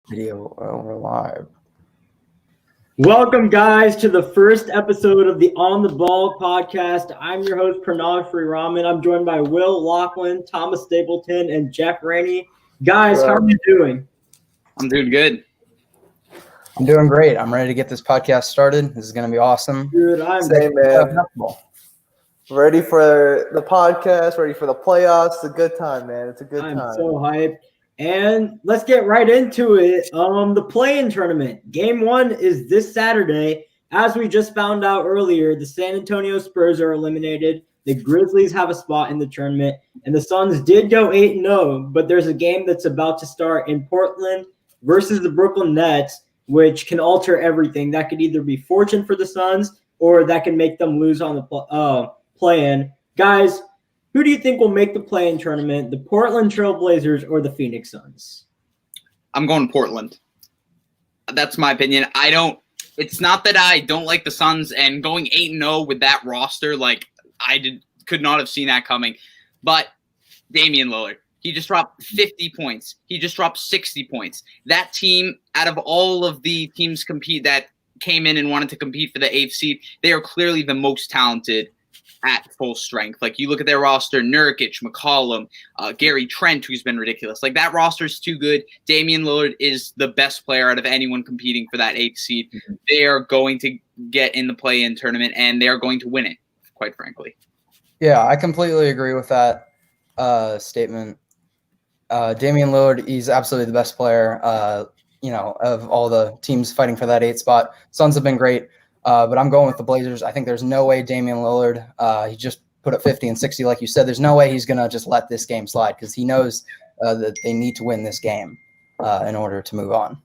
Video, we're live. Welcome, guys, to the first episode of the On the Ball podcast. I'm your host, Pranav Sriraman. I'm joined by Will Laughlin, Thomas Stapleton, and Jeff Rainey. Guys, how are you doing? I'm doing good. I'm doing great. I'm ready to get this podcast started. This is going to be awesome. Dude, I'm Same, man. Ready for the podcast, ready for the playoffs. It's a good time, man. It's a good time. I'm so hyped. And let's get right into it. The play-in tournament. Game 1 is this Saturday. As we just found out earlier, the San Antonio Spurs are eliminated. The Grizzlies have a spot in the tournament. And the Suns did go 8-0, but there's a game that's about to start in Portland versus the Brooklyn Nets, which can alter everything. That could either be fortune for the Suns or that can make them lose on the play-in. Guys, who do you think will make the play-in tournament, the Portland Trail Blazers or the Phoenix Suns? I'm going Portland. That's my opinion. It's not that I don't like the Suns, and going 8-0 with that roster, could not have seen that coming. But Damian Lillard, he just dropped 50 points. He just dropped 60 points. That team, out of all of the teams that came in and wanted to compete for the 8th seed, they are clearly the most talented at full strength. Like, you look at their roster, Nurkic, McCollum, Gary Trent, who's been ridiculous. Like, that roster is too good. Damian Lillard is the best player out of anyone competing for that 8th seed. Mm-hmm. They are going to get in the play-in tournament, and they are going to win it, quite frankly. Yeah, I completely agree with that statement. Damian Lillard, he's absolutely the best player, of all the teams fighting for that 8th spot. Suns have been great. But I'm going with the Blazers. I think there's no way Damian Lillard, he just put up 50 and 60, like you said. There's no way he's going to just let this game slide because he knows that they need to win this game in order to move on.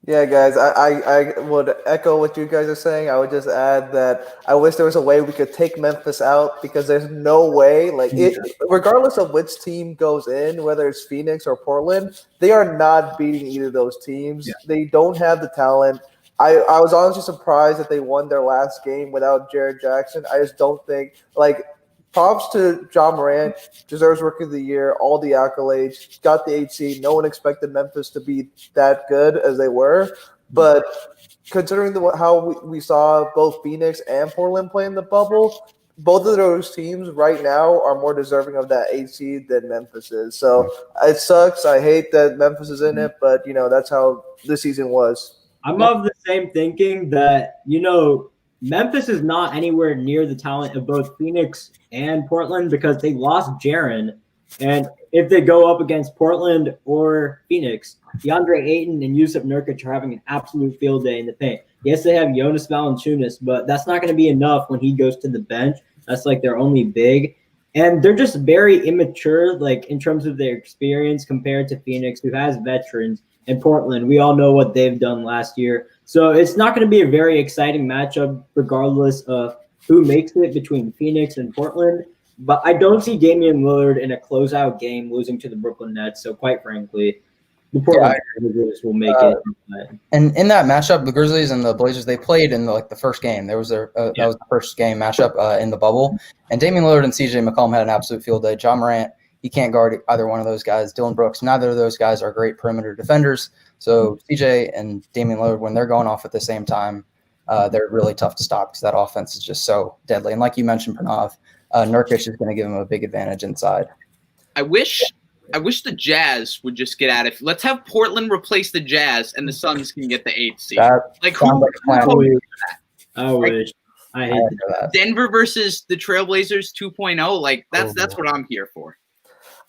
Yeah, guys, I would echo what you guys are saying. I would just add that I wish there was a way we could take Memphis out because there's no way, regardless of which team goes in, whether it's Phoenix or Portland, they are not beating either of those teams. Yeah. They don't have the talent. I was honestly surprised that they won their last game without Jared Jackson. I just don't think props to John Morant, deserves Rookie of the Year, all the accolades, got the 8th seed. No one expected Memphis to be that good as they were. But considering how we saw both Phoenix and Portland play in the bubble, both of those teams right now are more deserving of that 8th seed than Memphis is. So it sucks. I hate that Memphis is in it, but, that's how this season was. I'm of the same thinking that, Memphis is not anywhere near the talent of both Phoenix and Portland because they lost Jaren. And if they go up against Portland or Phoenix, DeAndre Ayton and Yusuf Nurkic are having an absolute field day in the paint. Yes, they have Jonas Valanciunas, but that's not going to be enough when he goes to the bench. That's their only big. And they're just very immature, in terms of their experience compared to Phoenix, who has veterans. In Portland, we all know what they've done last year. So it's not going to be a very exciting matchup regardless of who makes it between Phoenix and Portland. But I don't see Damian Lillard in a closeout game losing to the Brooklyn Nets. So quite frankly, the Portland Blazers will make it. And in that matchup, the Grizzlies and the Blazers, they played in the first game. That was the first game matchup in the bubble. And Damian Lillard and CJ McCollum had an absolute field day. John Morant, he can't guard either one of those guys. Dylan Brooks, neither of those guys are great perimeter defenders. So CJ and Damian Lillard, when they're going off at the same time, they're really tough to stop because that offense is just so deadly. And like you mentioned, Pranav, Nurkic is going to give him a big advantage inside. I wish the Jazz would just get at it. Let's have Portland replace the Jazz, and the Suns can get the 8th seed. I wish. I hate that. Denver versus the Trailblazers 2.0. That's what I'm here for.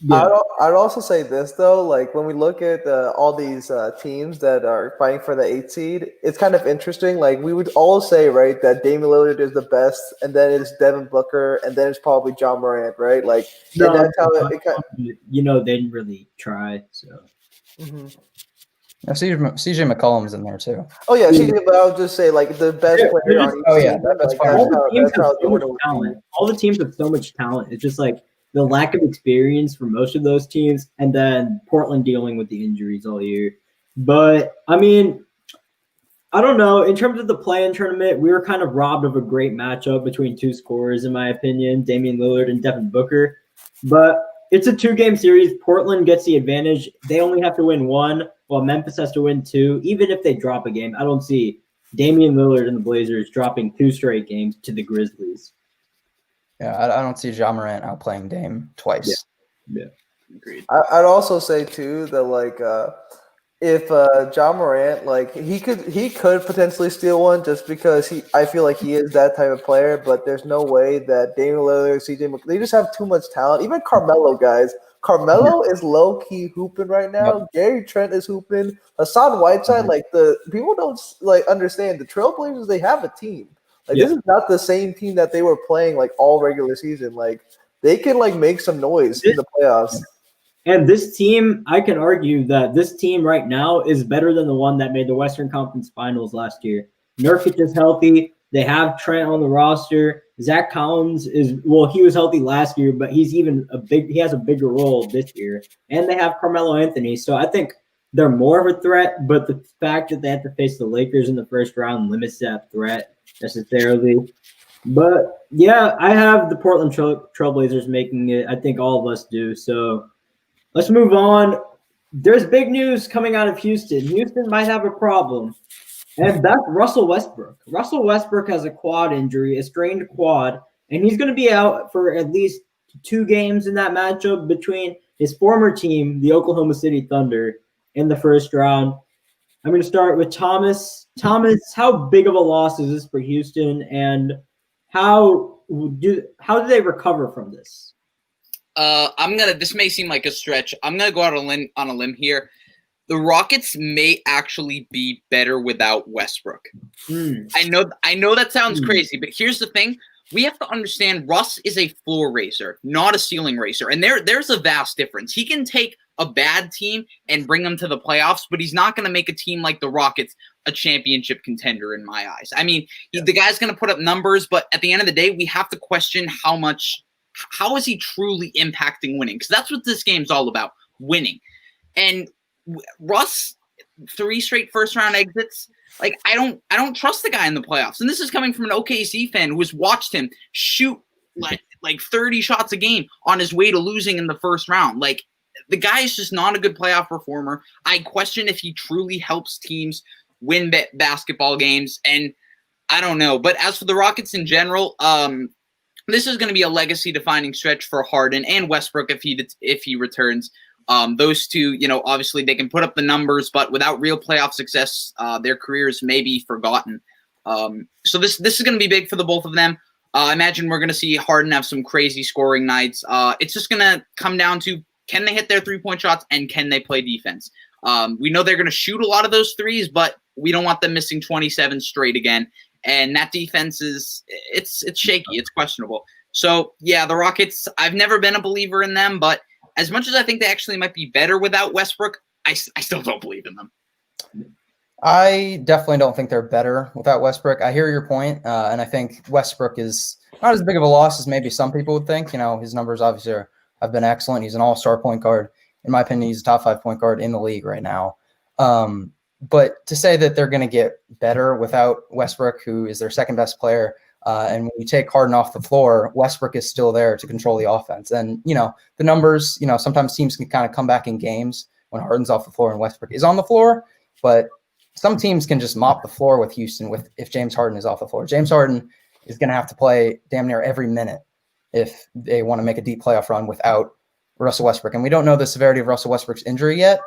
Yeah. I'd also say this, though, when we look at all these teams that are fighting for the 8th seed, it's kind of interesting. We would all say, right, that Damian Lillard is the best, and then it's Devin Booker, and then it's probably John Morant, right? And that's how it kind of, they didn't really try, so. Mm-hmm. Yeah, CJ McCollum's in there, too. Oh, yeah, but I'll just say, the best player on each team. That's all the teams have so much talent. It's just, the lack of experience for most of those teams, and then Portland dealing with the injuries all year. But, I don't know. In terms of the play-in tournament, we were kind of robbed of a great matchup between two scorers, in my opinion, Damian Lillard and Devin Booker. But it's a 2-game series. Portland gets the advantage. They only have to win 1, while Memphis has to win 2. Even if they drop a game, I don't see Damian Lillard and the Blazers dropping 2 straight games to the Grizzlies. Yeah, I don't see Ja Morant outplaying Dame twice. Yeah. Agreed. I'd also say too that like if Ja Morant, like he could potentially steal one just because I feel like he is that type of player, but there's no way that Damian Lillard, CJ they just have too much talent. Even Carmelo, guys. Carmelo is low key hooping right now. Yep. Gary Trent is hooping. Hassan Whiteside, like the people don't like understand the Trailblazers. They have a team. Like this is not the same team that they were playing like all regular season. Like they can like make some noise in the playoffs. And this team, I can argue that this team right now is better than the one that made the Western Conference Finals last year. Nurkic is healthy. They have Trent on the roster. Zach Collins he was healthy last year, but he has a bigger role this year. And they have Carmelo Anthony. So I think they're more of a threat, but the fact that they have to face the Lakers in the first round limits that threat necessarily. But yeah, I have the Portland Trailblazers making it. I think all of us do. So let's move on. There's big news coming out of Houston. Houston might have a problem. And that's Russell Westbrook. Russell Westbrook has a quad injury, a strained quad, and he's going to be out for at least 2 games in that matchup between his former team, the Oklahoma City Thunder, in the first round. I'm going to start with Thomas. Thomas, how big of a loss is this for Houston, and how do they recover from this? This may seem like a stretch. I'm gonna go out on a limb here. The Rockets may actually be better without Westbrook. I know that sounds crazy, but here's the thing. We have to understand Russ is a floor raiser, not a ceiling raiser. And there's a vast difference. He can take a bad team and bring them to the playoffs, but he's not going to make a team like the Rockets a championship contender in my eyes. I mean, the guy's going to put up numbers, but at the end of the day, we have to question how is he truly impacting winning? Because that's what this game's all about, winning. And Russ, 3 straight first-round exits. Like I don't trust the guy in the playoffs. And this is coming from an OKC fan who has watched him shoot like 30 shots a game on his way to losing in the first round. Like the guy is just not a good playoff performer. I question if he truly helps teams win basketball games. And I don't know. But as for the Rockets in general, this is going to be a legacy-defining stretch for Harden and Westbrook if he returns. Those two, obviously they can put up the numbers, but without real playoff success, their careers may be forgotten. So this is going to be big for the both of them. I imagine we're going to see Harden have some crazy scoring nights. It's just going to come down to, can they hit their 3-point shots and can they play defense? We know they're going to shoot a lot of those threes, but we don't want them missing 27 straight again. And that defense it's shaky. It's questionable. So yeah, the Rockets, I've never been a believer in them, but as much as I think they actually might be better without Westbrook, I still don't believe in them. I definitely don't think they're better without Westbrook. I hear your point, and I think Westbrook is not as big of a loss as maybe some people would think. His numbers obviously have been excellent. He's an all-star point guard. In my opinion, he's a top 5 point guard in the league right now. But to say that they're going to get better without Westbrook, who is their second best player, and when you take Harden off the floor, Westbrook is still there to control the offense. And, the numbers, sometimes teams can kind of come back in games when Harden's off the floor and Westbrook is on the floor. But some teams can just mop the floor with Houston if James Harden is off the floor. James Harden is going to have to play damn near every minute if they want to make a deep playoff run without Russell Westbrook. And we don't know the severity of Russell Westbrook's injury yet.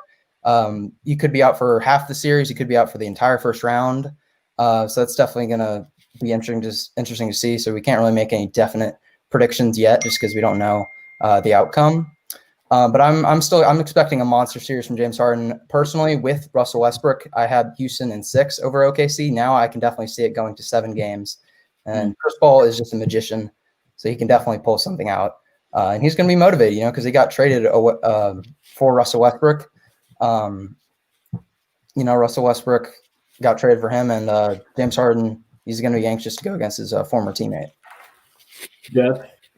He could be out for half the series. He could be out for the entire first round. So that's definitely going to be interesting to see. So we can't really make any definite predictions yet, just because we don't know the outcome. But I'm expecting a monster series from James Harden. Personally, with Russell Westbrook, I had Houston in 6 over OKC. Now I can definitely see it going to 7 games. And Chris Paul is just a magician, so he can definitely pull something out. And he's going to be motivated, because he got traded for Russell Westbrook. Russell Westbrook got traded for him, and James Harden, he's going to be anxious to go against his former teammate.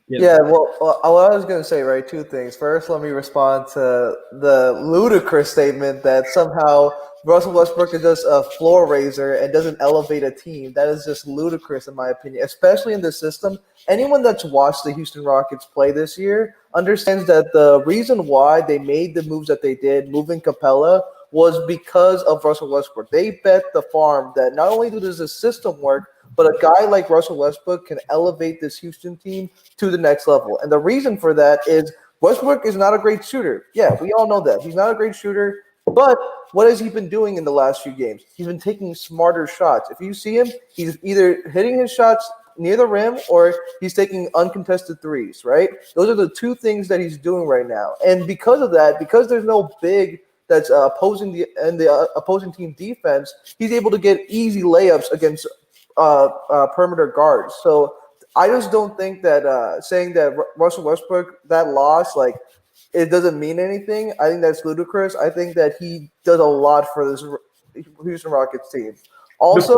Yeah, well, what I was going to say, right, 2 things. First, let me respond to the ludicrous statement that somehow Russell Westbrook is just a floor raiser and doesn't elevate a team. That is just ludicrous in my opinion, especially in this system. Anyone that's watched the Houston Rockets play this year understands that the reason why they made the moves that they did, moving Capella, was because of Russell Westbrook. They bet the farm that not only does the system work, but a guy like Russell Westbrook can elevate this Houston team to the next level. And the reason for that is Westbrook is not a great shooter. Yeah, we all know that. He's not a great shooter. But what has he been doing in the last few games? He's been taking smarter shots. If you see him, he's either hitting his shots near the rim or he's taking uncontested threes, right? Those are the two things that he's doing right now. And because of that, because there's no big that's opposing the opposing team defense, he's able to get easy layups against perimeter guards. So I just don't think that saying that Russell Westbrook, that loss, like, it doesn't mean anything. I think that's ludicrous. I think that he does a lot for this Houston Rockets team. Also,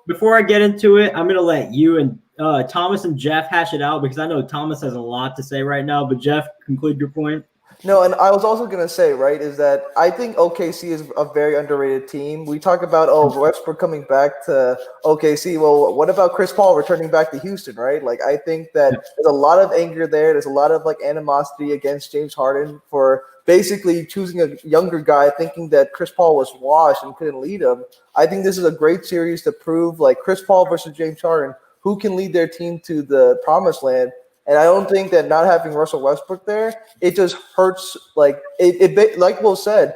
before I get into it, I'm going to let you and Thomas and Jeff hash it out because I know Thomas has a lot to say right now. But Jeff, conclude your point. No, and I was also going to say, right, is that I think OKC is a very underrated team. We talk about, Westbrook coming back to OKC. Well, what about Chris Paul returning back to Houston, right? Like, I think that there's a lot of anger there. There's a lot of, like, animosity against James Harden for basically choosing a younger guy, thinking that Chris Paul was washed and couldn't lead him. I think this is a great series to prove, like, Chris Paul versus James Harden, who can lead their team to the promised land. And I don't think that not having Russell Westbrook there, it just hurts. Like like Will said,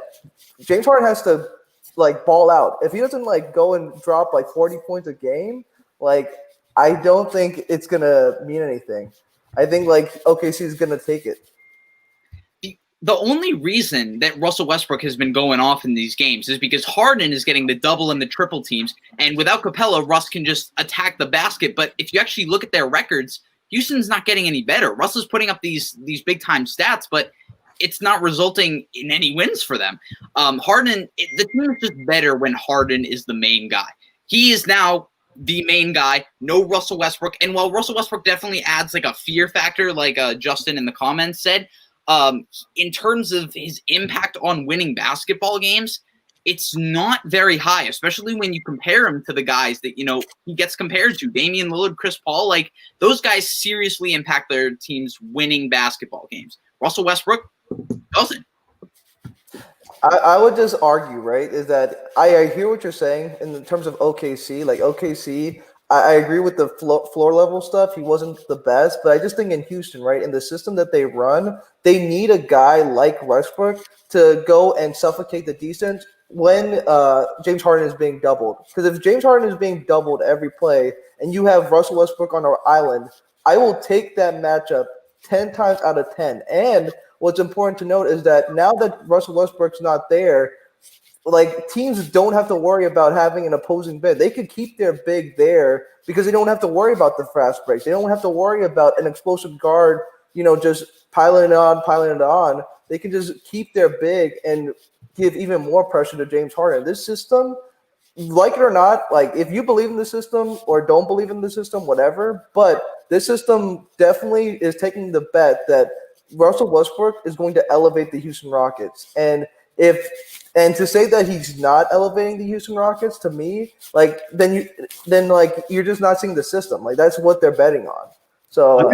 James Harden has to like ball out. If he doesn't like go and drop like 40 points a game, like I don't think it's gonna mean anything. I think like OKC is gonna take it. The only reason that Russell Westbrook has been going off in these games is because Harden is getting the double and the triple teams, and without Capella, Russ can just attack the basket. But if you actually look at their records, Houston's not getting any better. Russell's putting up these big time stats, but it's not resulting in any wins for them. The team is just better when Harden is the main guy. He is now the main guy. No Russell Westbrook, and while Russell Westbrook definitely adds like a fear factor, like Justin in the comments said, in terms of his impact on winning basketball games, it's not very high, especially when you compare him to the guys that, he gets compared to. Damian Lillard, Chris Paul, like those guys seriously impact their teams winning basketball games. Russell Westbrook doesn't. I would just argue, right, is that I hear what you're saying in terms of OKC. Like OKC, I agree with the floor level stuff. He wasn't the best, but I just think in Houston, right, in the system that they run, they need a guy like Westbrook to go and suffocate the defense when James Harden is being doubled. Because if James Harden is being doubled every play and you have Russell Westbrook on our island, I will take that matchup 10 times out of 10. And what's important to note is that now that Russell Westbrook's not there, like teams don't have to worry about having an opposing big. They could keep their big there because they don't have to worry about the fast breaks. They don't have to worry about an explosive guard, just piling it on. They can just keep their big and give even more pressure to James Harden. This system, like it or not, like if you believe in the system or don't believe in the system, whatever, but this system definitely is taking the bet that Russell Westbrook is going to elevate the Houston Rockets. And to say that he's not elevating the Houston Rockets, to me, like then you're just not seeing the system. Like that's what they're betting on. So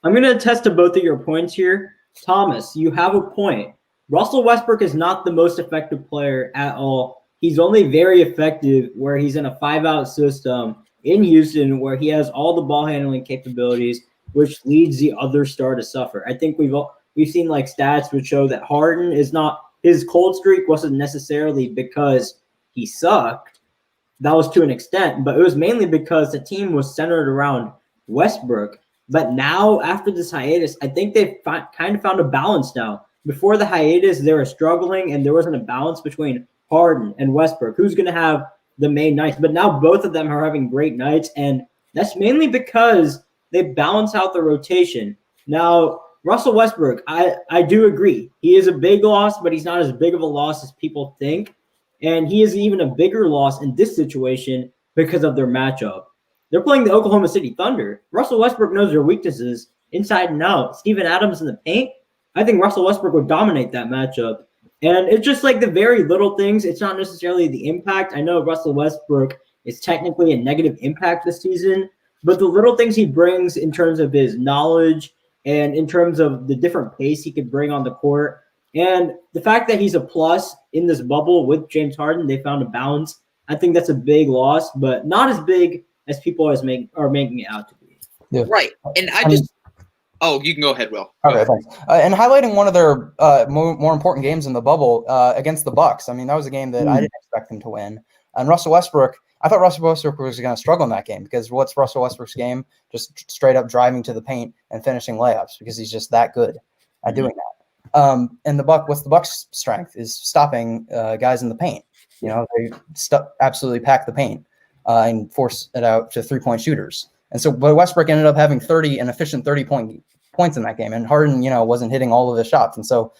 I'm gonna attest to both of your points here. Thomas, you have a point. Russell Westbrook is not the most effective player at all. He's only very effective where he's in a 5-out system in Houston where he has all the ball handling capabilities, which leads the other star to suffer. I think we've seen like stats which show that Harden is not – his cold streak wasn't necessarily because he sucked. That was to an extent, but it was mainly because the team was centered around Westbrook. But now after this hiatus, I think they've kind of found a balance now. Before the hiatus, they were struggling, and there wasn't a balance between Harden and Westbrook. Who's going to have the main nights? But now both of them are having great nights, and that's mainly because they balance out the rotation. Now, Russell Westbrook, I do agree. He is a big loss, but he's not as big of a loss as people think. And he is even a bigger loss in this situation because of their matchup. They're playing the Oklahoma City Thunder. Russell Westbrook knows their weaknesses inside and out. Steven Adams in the paint. I think Russell Westbrook would dominate that matchup. And it's just like the very little things. It's not necessarily the impact. I know Russell Westbrook is technically a negative impact this season, but the little things he brings in terms of his knowledge and in terms of the different pace he could bring on the court, and the fact that he's a plus in this bubble with James Harden, they found a balance. I think that's a big loss, but not as big as people are making it out to be. Yeah. Right. And I just – oh, you can go ahead, Will. Okay, thanks. And highlighting one of their more important games in the bubble against the Bucks. I mean, that was a game that I didn't expect them to win. And Russell Westbrook, I thought Russell Westbrook was going to struggle in that game because what's Russell Westbrook's game? Just straight up driving to the paint and finishing layups because he's just that good at doing that. And what's the Bucks' strength is stopping guys in the paint. You know, they absolutely pack the paint and force it out to 3-point shooters. And so, but Westbrook ended up having an efficient 30 points in that game, and Harden, wasn't hitting all of his shots. And so,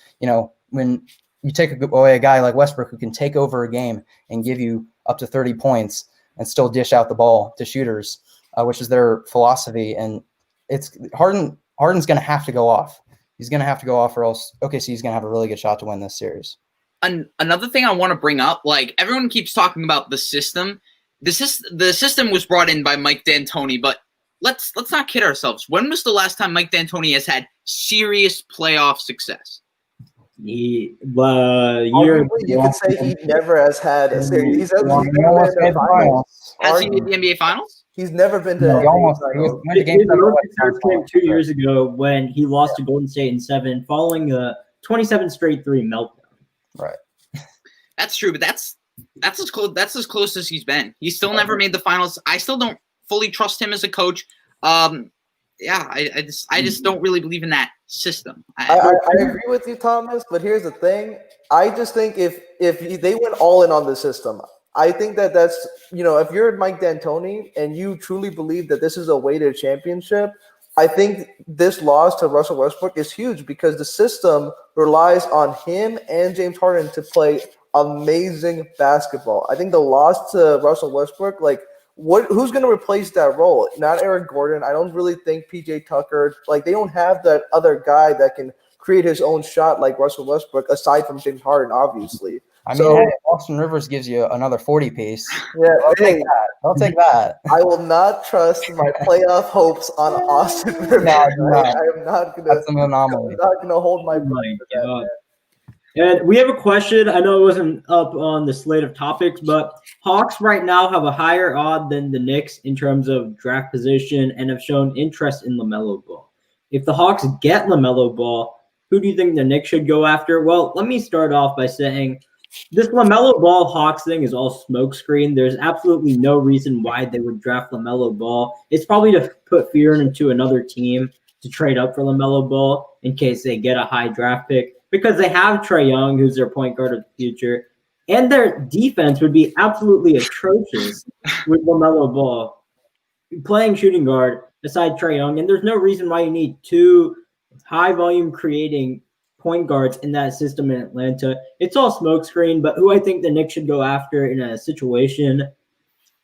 when you take away a guy like Westbrook who can take over a game and give you up to 30 points and still dish out the ball to shooters, which is their philosophy, and Harden's going to have to go off. He's going to have to go off, or else OKC is going to have a really good shot to win this series. Another thing I want to bring up, like everyone keeps talking about the system. The system was brought in by Mike D'Antoni, but let's not kid ourselves. When was the last time Mike D'Antoni has had serious playoff success? You could say he never has had a series. He's never been to the finals. Has he made the NBA Finals? He's never been to the finals. His most success came 2 years ago when he lost to Golden State in 7 following a 27 straight 3 meltdown. Right. That's true, but that's as close as he's been. He's still never made the finals. I still don't fully trust him as a coach. I just don't really believe in that system. I agree with you, Thomas, but here's the thing. I just think if they went all in on the system, I think that's if you're Mike D'Antoni and you truly believe that this is a way to a championship, I think this loss to Russell Westbrook is huge because the system relies on him and James Harden to play amazing basketball. I think the loss to Russell Westbrook, who's going to replace that role? Not Eric Gordon. I don't really think PJ Tucker. They don't have that other guy that can create his own shot like Russell Westbrook, aside from James Harden, obviously. I mean, Austin Rivers gives you another 40 piece. Yeah, I'll take that. I will not trust my playoff hopes on Austin Rivers. No. I am not going to. That's an anomaly. I'm not going to hold my God. And we have a question. I know it wasn't up on the slate of topics, but Hawks right now have a higher odd than the Knicks in terms of draft position and have shown interest in LaMelo Ball. If the Hawks get LaMelo Ball, who do you think the Knicks should go after? Well, let me start off by saying this LaMelo Ball Hawks thing is all smokescreen. There's absolutely no reason why they would draft LaMelo Ball. It's probably to put fear into another team to trade up for LaMelo Ball in case they get a high draft pick. Because they have Trae Young, who's their point guard of the future, and their defense would be absolutely atrocious with LaMelo Ball playing shooting guard aside Trae Young. And there's no reason why you need 2 high-volume creating point guards in that system in Atlanta. It's all smokescreen, but who I think the Knicks should go after in a situation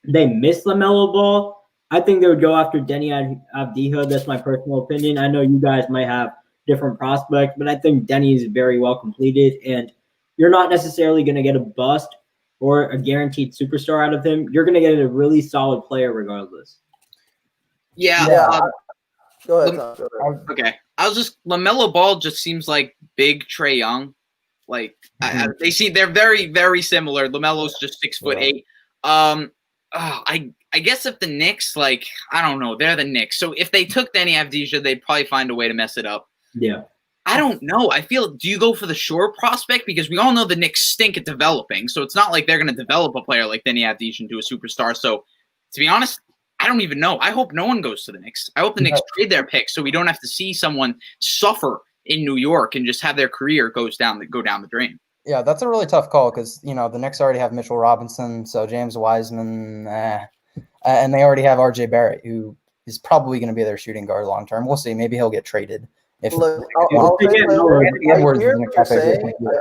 they miss LaMelo Ball, I think they would go after Deni Avdija. That's my personal opinion. I know you guys might have different prospects, but I think Denny is very well completed, and you're not necessarily going to get a bust or a guaranteed superstar out of him. You're going to get a really solid player regardless. Yeah. Go ahead, Tom. Okay. LaMelo Ball just seems like big Trae Young. They're very, very similar. LaMelo's just 6'8". I guess if the Knicks, I don't know, they're the Knicks. So if they took Deni Avdija, they'd probably find a way to mess it up. Yeah. I don't know. Do you go for the shore prospect? Because we all know the Knicks stink at developing. So it's not like they're going to develop a player like Deni Avdija into a superstar. So to be honest, I don't even know. I hope no one goes to the Knicks. I hope the Knicks trade their pick so we don't have to see someone suffer in New York and just have their career go down the drain. Yeah, that's a really tough call because, the Knicks already have Mitchell Robinson, so James Wiseman, and they already have RJ Barrett, who is probably going to be their shooting guard long term. We'll see. Maybe he'll get traded. I hear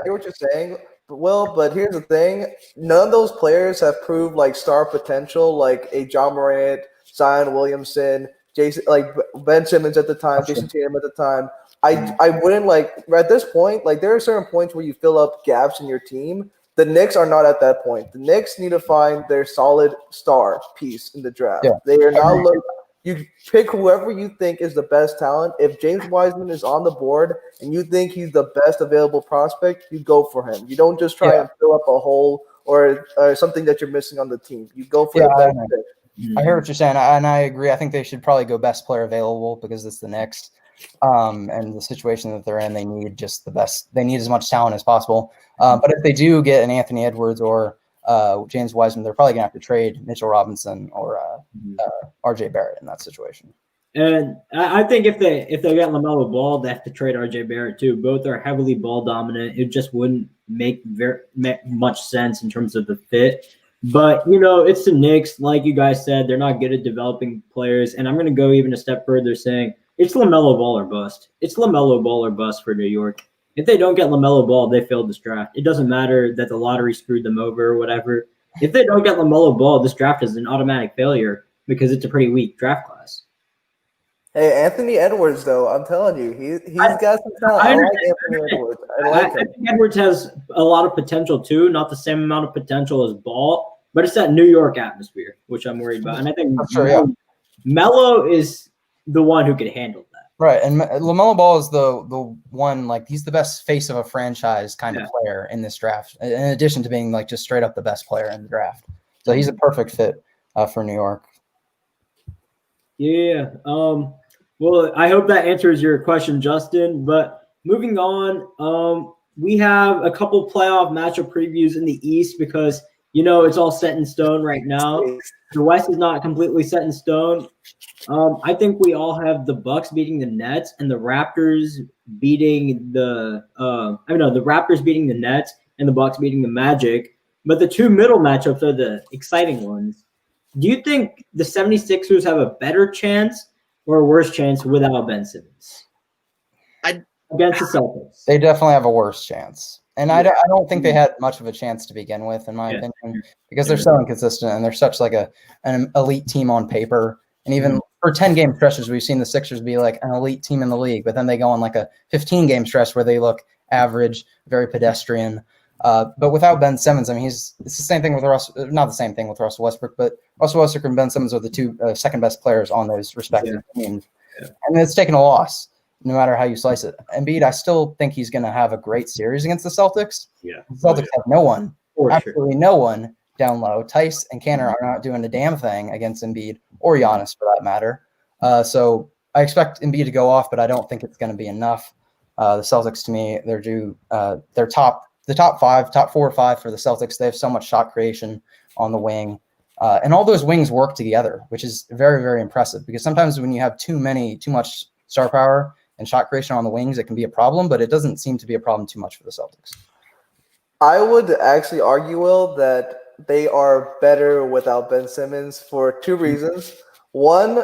what you're saying, Will, but here's the thing. None of those players have proved star potential, like a John Morant, Zion Williamson, Ben Simmons at the time, Jason Tatum at the time. I wouldn't at this point, like there are certain points where you fill up gaps in your team. The Knicks are not at that point. The Knicks need to find their solid star piece in the draft. Yeah. They are not looking. You pick whoever you think is the best talent. If James Wiseman is on the board and you think he's the best available prospect, you go for him. You don't just try and fill up a hole or something that you're missing on the team. You go for the best pick. I hear what you're saying, and I agree. I think they should probably go best player available because it's the Knicks, and the situation that they're in. They need just the best. They need as much talent as possible. But if they do get an Anthony Edwards or James Wiseman, they're probably gonna have to trade Mitchell Robinson or RJ Barrett in that situation. And I think if they get LaMelo Ball, they have to trade RJ Barrett too. Both are heavily ball dominant. It just wouldn't make much sense in terms of the fit. But, it's the Knicks. Like you guys said, they're not good at developing players. And I'm going to go even a step further saying it's LaMelo Ball or bust. It's LaMelo Ball or bust for New York. If they don't get LaMelo Ball, they failed this draft. It doesn't matter that the lottery screwed them over or whatever. If they don't get LaMelo Ball, this draft is an automatic failure because it's a pretty weak draft class. Hey, Anthony Edwards, though, I'm telling you, he's got some talent. I like Anthony Edwards. I think Edwards has a lot of potential too, not the same amount of potential as Ball, but it's that New York atmosphere, which I'm worried about. And I think Melo is the one who could handle that. Right, and LaMelo Ball is the one, like, he's the best face of a franchise kind of player in this draft, in addition to being, like, just straight up the best player in the draft. So he's a perfect fit for New York. Yeah. Well, I hope that answers your question, Justin. But moving on, we have a couple playoff matchup previews in the East because, it's all set in stone right now. The West is not completely set in stone. I think we all have the Bucks beating the Nets and the Raptors beating the Raptors beating the Nets and the Bucks beating the Magic. But the two middle matchups are the exciting ones. Do you think the 76ers have a better chance or a worse chance without Ben Simmons against the Celtics? They definitely have a worse chance. And I don't think they had much of a chance to begin with, in my opinion, because they're so inconsistent and they're such like an elite team on paper. And even for 10-game stretches, we've seen the Sixers be like an elite team in the league, but then they go on like a 15-game stretch where they look average, very pedestrian. But without Ben Simmons, I mean, it's the same thing with not the same thing with Russell Westbrook, but Russell Westbrook and Ben Simmons are the two second best players on those respective teams. Yeah. And it's taken a loss, no matter how you slice it. Embiid, I still think he's going to have a great series against the Celtics. Yeah. The Celtics have no one, absolutely no one down low. Tice and Canner are not doing a damn thing against Embiid or Giannis for that matter. So I expect Embiid to go off, but I don't think it's going to be enough. The Celtics, to me, they're top 4 or 5 for the Celtics. They have so much shot creation on the wing. And all those wings work together, which is very, very impressive because sometimes when you have too much star power and shot creation on the wings, it can be a problem, but it doesn't seem to be a problem too much for the Celtics. I would actually argue, Will, that they are better without Ben Simmons for 2 reasons. One,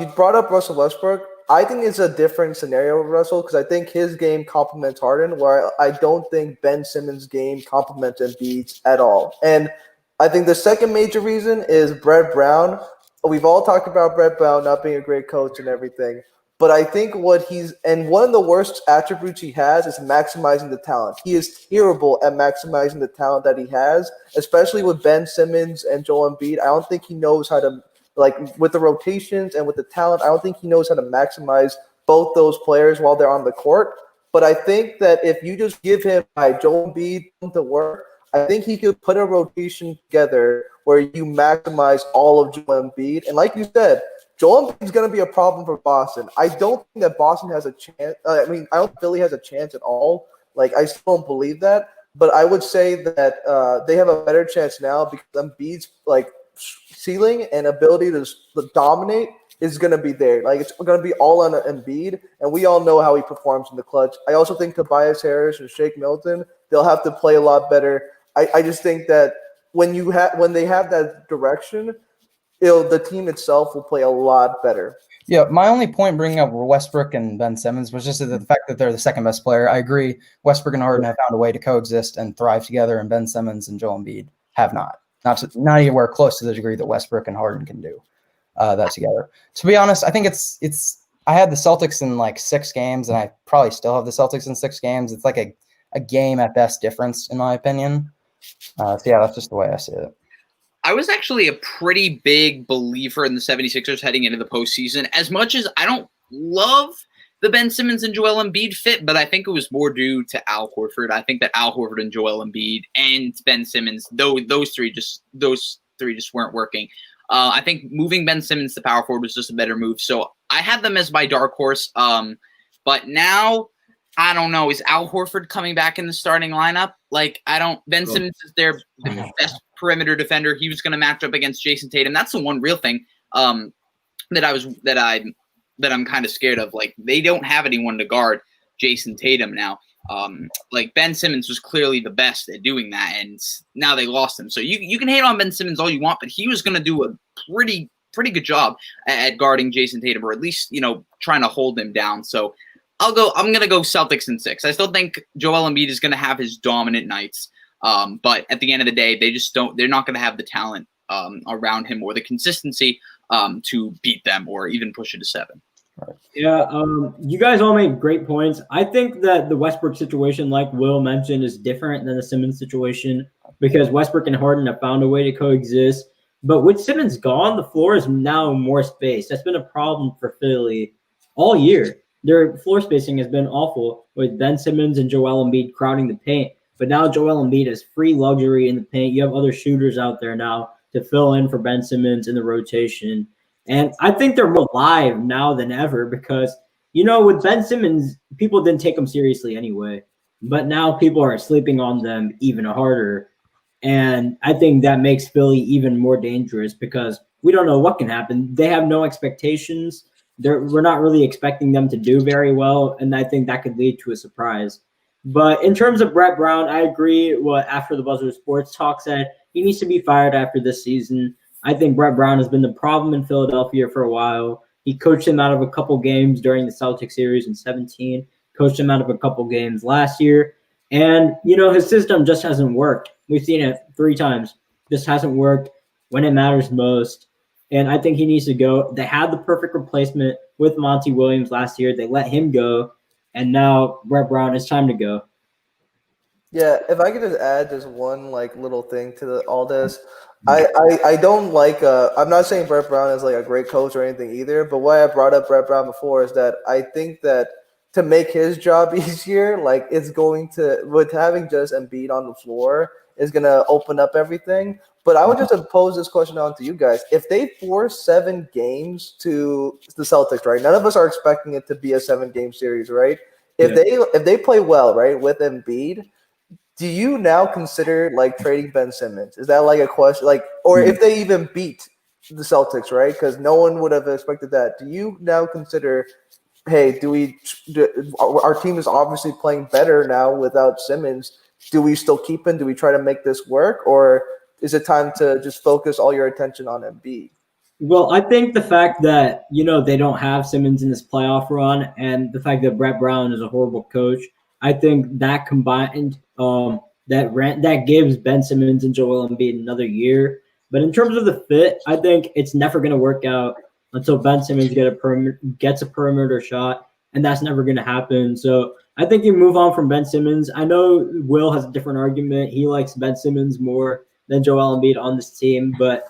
you brought up Russell Westbrook. I think it's a different scenario with Russell because I think his game complements Harden, where I don't think Ben Simmons' game complements Embiid's at all. And I think the second major reason is Brett Brown. We've all talked about Brett Brown not being a great coach and everything, but I think one of the worst attributes he has is maximizing the talent. He is terrible at maximizing the talent that he has, especially with Ben Simmons and Joel Embiid. I don't think he knows how to, like, with the rotations and with the talent, I don't think he knows how to maximize both those players while they're on the court. But I think that if you just give him Joel Embiid to work, I think he could put a rotation together where you maximize all of Joel Embiid. And like you said, Joel Embiid is going to be a problem for Boston. I don't think that Boston has a chance. I don't think Philly has a chance at all. Like, I still don't believe that. But I would say that they have a better chance now because Embiid's, like, ceiling and ability to dominate is going to be there. Like, it's going to be all on Embiid, and we all know how he performs in the clutch. I also think Tobias Harris and Shake Milton, they'll have to play a lot better. I just think that when they have that direction, the team itself will play a lot better. Yeah, my only point bringing up Westbrook and Ben Simmons was just the fact that they're the second best player. I agree. Westbrook and Harden have found a way to coexist and thrive together, and Ben Simmons and Joel Embiid have not. Not anywhere close to the degree that Westbrook and Harden can do that together. To be honest, I think I had the Celtics in like 6 games, and I probably still have the Celtics in 6 games. It's like a game at best difference, in my opinion. So, yeah, that's just the way I see it. I was actually a pretty big believer in the 76ers heading into the postseason. As much as I don't love the Ben Simmons and Joel Embiid fit, but I think it was more due to Al Horford. I think that Al Horford and Joel Embiid and Ben Simmons, those three just weren't working. I think moving Ben Simmons to power forward was just a better move. So I had them as my dark horse. But now I don't know. Is Al Horford coming back in the starting lineup? Like, Ben Simmons is their best perimeter defender. He was going to match up against Jason Tatum. That's the one real thing that I'm kind of scared of. Like, they don't have anyone to guard Jason Tatum now. Like, Ben Simmons was clearly the best at doing that, and now they lost him. So you can hate on Ben Simmons all you want, but he was going to do a pretty good job at guarding Jason Tatum, or at least, trying to hold him down. So I'm going to go Celtics in 6. I still think Joel Embiid is going to have his dominant nights. But at the end of the day, they're not going to have the talent around him or the consistency to beat them or even push it to 7. Yeah, you guys all made great points. I think that the Westbrook situation, like Will mentioned, is different than the Simmons situation because Westbrook and Harden have found a way to coexist. But with Simmons gone, the floor is now more space. That's been a problem for Philly all year. Their floor spacing has been awful with Ben Simmons and Joel Embiid crowding the paint. But now Joel Embiid has free luxury in the paint. You have other shooters out there now to fill in for Ben Simmons in the rotation. And I think they're more live now than ever because, with Ben Simmons, people didn't take him seriously anyway. But now people are sleeping on them even harder. And I think that makes Philly even more dangerous because we don't know what can happen. They have no expectations. We're not really expecting them to do very well. And I think that could lead to a surprise. But in terms of Brett Brown, I agree what After the Buzzer Sports Talk said. He needs to be fired after this season. I think Brett Brown has been the problem in Philadelphia for a while. He coached him out of a couple games during the Celtics series in 2017, coached him out of a couple games last year. And, his system just hasn't worked. We've seen it 3 times. Just hasn't worked when it matters most. And I think he needs to go. They had the perfect replacement with Monty Williams last year. They let him go. And now Brett Brown, it's time to go. Yeah, if I could just add just one little thing to all this. I don't I'm not saying Brett Brown is a great coach or anything either, but why I brought up Brett Brown before is that I think that to make his job easier, it's going to, with having just Embiid on the floor, is going to open up everything. But I would just pose this question on to you guys. If they force 7 games to the Celtics, right? None of us are expecting it to be a 7-game series, right? If they play well, right, with Embiid, do you now consider trading Ben Simmons? Is that a question? Or if they even beat the Celtics, right? Because no one would have expected that. Do you now consider, hey, our team is obviously playing better now without Simmons. Do we still keep him? Do we try to make this work? Or is it time to just focus all your attention on Embiid? Well, I think the fact that, they don't have Simmons in this playoff run and the fact that Brett Brown is a horrible coach, I think that combined that gives Ben Simmons and Joel Embiid another year. But in terms of the fit, I think it's never going to work out until Ben Simmons gets a perimeter shot, and that's never going to happen. So I think you move on from Ben Simmons. I know Will has a different argument. He likes Ben Simmons more than Joel Embiid on this team, but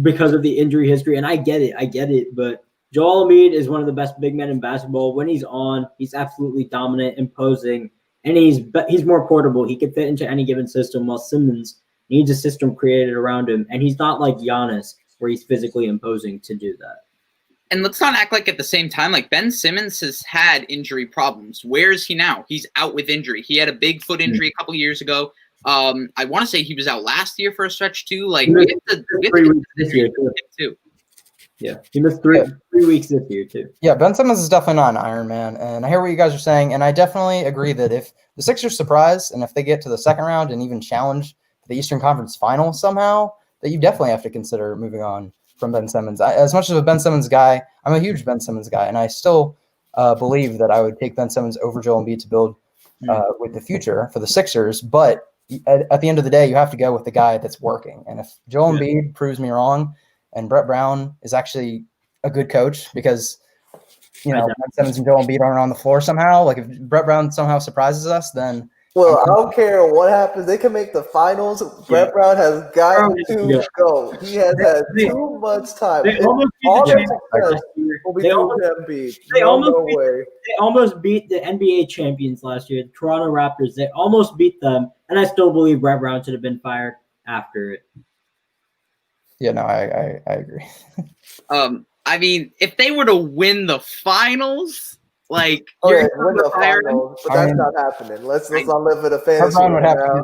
because of the injury history, and I get it, but Joel Embiid is one of the best big men in basketball. When he's on, he's absolutely dominant, imposing, and he's more portable. He can fit into any given system, while Simmons needs a system created around him, and he's not like Giannis, where he's physically imposing to do that. And let's not act like at the same time, Ben Simmons has had injury problems. Where is he now? He's out with injury. He had a big foot injury a couple years ago. I want to say he was out last year for a stretch too. We have 3 weeks this year too. Yeah, he missed 3 weeks this year too. Yeah, Ben Simmons is definitely not an Iron Man, and I hear what you guys are saying, and I definitely agree that if the Sixers surprise and if they get to the second round and even challenge the Eastern Conference Final somehow, that you definitely have to consider moving on from Ben Simmons. As much as a Ben Simmons guy, I'm a huge Ben Simmons guy, and I still believe that I would take Ben Simmons over Joel Embiid to build with the future for the Sixers. But at the end of the day, you have to go with the guy that's working. And if Joel Embiid proves me wrong and Brett Brown is actually a good coach, because Ben Simmons and Joel Embiid aren't on the floor somehow. Like if Brett Brown somehow surprises us, then well, I don't care what happens. They can make the finals. Brett Brown has got to go. He has had too much time. They almost All beat their the success will be through Embiid. They almost beat the NBA champions last year, the Toronto Raptors. They almost beat them, and I still believe Brett Brown should have been fired after it. Yeah, no, I agree. I mean, if they were to win the finals, like win the finals, but that's not happening. Let's not live in a fantasy Brown would have now.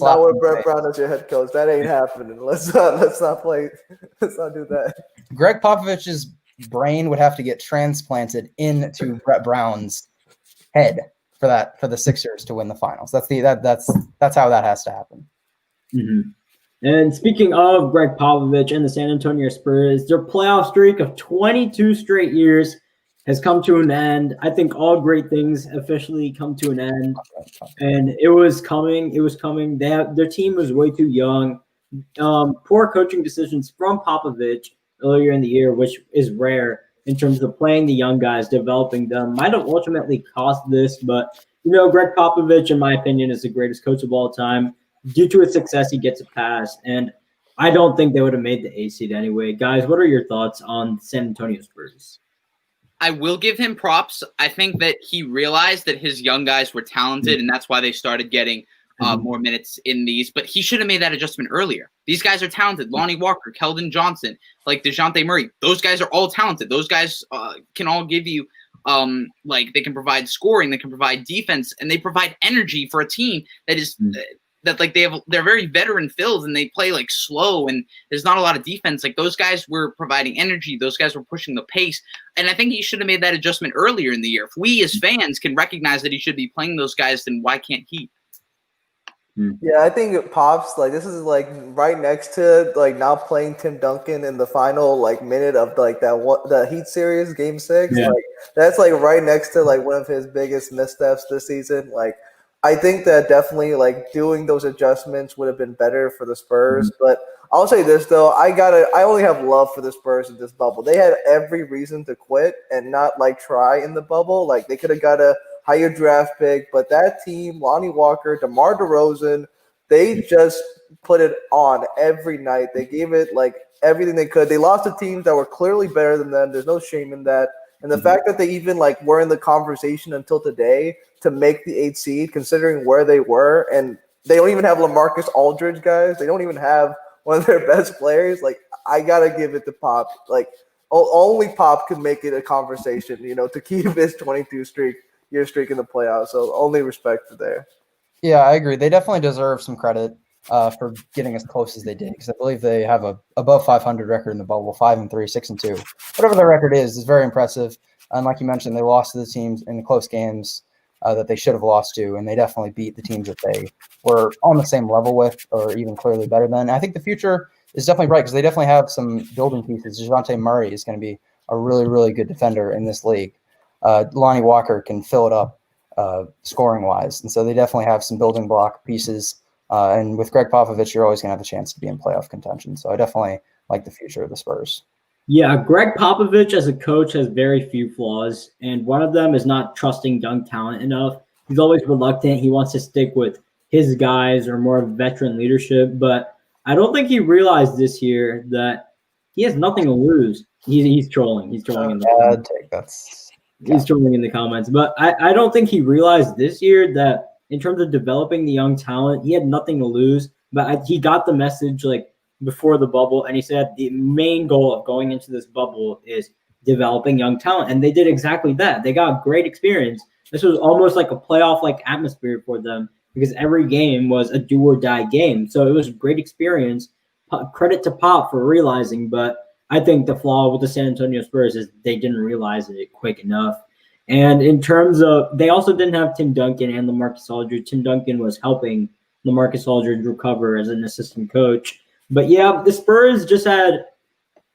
Not with Brett Brown as your head coach. That ain't happening. Let's not play. Let's not do that. Greg Popovich's brain would have to get transplanted into Brett Brown's head for the Sixers to win the finals. That's how that has to happen. Mm-hmm. And speaking of Greg Popovich and the San Antonio Spurs, their playoff streak of 22 straight years has come to an end. I think all great things officially come to an end, and it was coming. It was coming. Their team was way too young. Poor coaching decisions from Popovich earlier in the year, which is rare in terms of playing the young guys, developing them, might have ultimately cost this. But Greg Popovich, in my opinion, is the greatest coach of all time. Due to his success, he gets a pass, and I don't think they would have made the 8th seed anyway. Guys, what are your thoughts on San Antonio Spurs? I will give him props. I think that he realized that his young guys were talented, and that's why they started getting more minutes in these. But he should have made that adjustment earlier. These guys are talented. Lonnie Walker, Keldon Johnson, like DeJounte Murray. Those guys are all talented. Those guys can all give you they can provide scoring, they can provide defense, and they provide energy for a team that is they're very veteran filled and they play like slow and there's not a lot of defense. Like those guys were providing energy. Those guys were pushing the pace. And I think he should have made that adjustment earlier in the year. If we as fans can recognize that he should be playing those guys, then why can't he? Yeah, I think Pops, this is right next to now playing Tim Duncan in the final minute of the Heat series, Game 6. Yeah. That's right next to one of his biggest missteps this season. I think that definitely doing those adjustments would have been better for the Spurs. But I'll say this though, I only have love for the Spurs in this bubble. They had every reason to quit and not try in the bubble. They could have got a higher draft pick, but that team, Lonnie Walker, DeMar DeRozan, they just put it on every night. They gave it everything they could. They lost to teams that were clearly better than them. There's no shame in that. And the fact that they even were in the conversation until today to make the 8th seed, considering where they were, and they don't even have LaMarcus Aldridge, guys. They don't even have one of their best players. I gotta give it to Pop. Only Pop could make it a conversation, to keep his 22-year streak in the playoffs. So only respect for there. Yeah, I agree. They definitely deserve some credit for getting as close as they did, because I believe they have a above 500 record in the bubble, 5-3, 6-2. Whatever their record is very impressive. And like you mentioned, they lost to the teams in the close games that they should have lost to, and they definitely beat the teams that they were on the same level with or even clearly better than. I think the future is definitely bright because they definitely have some building pieces. DeJounte Murray is going to be a really, really good defender in this league. Lonnie Walker can fill it up scoring-wise, and so they definitely have some building block pieces. And with Greg Popovich, you're always going to have a chance to be in playoff contention. So I definitely like the future of the Spurs. Yeah, Greg Popovich as a coach has very few flaws, and one of them is not trusting young talent enough. He's always reluctant. He wants to stick with his guys or more veteran leadership, but I don't think he realized this year that he has nothing to lose. He's trolling. He's trolling in the comments. He's trolling in the comments. But I don't think he realized this year that in terms of developing the young talent, he had nothing to lose. But he got the message before the bubble, and he said the main goal of going into this bubble is developing young talent, and they did exactly that. They got great experience. This was almost like a playoff atmosphere for them because every game was a do or die game. So it was a great experience. Credit to Pop for realizing, but I think the flaw with the San Antonio Spurs is they didn't realize it quick enough. And in terms of, they also didn't have Tim Duncan and LaMarcus Aldridge. Tim Duncan was helping LaMarcus Aldridge recover as an assistant coach. But yeah, the Spurs just had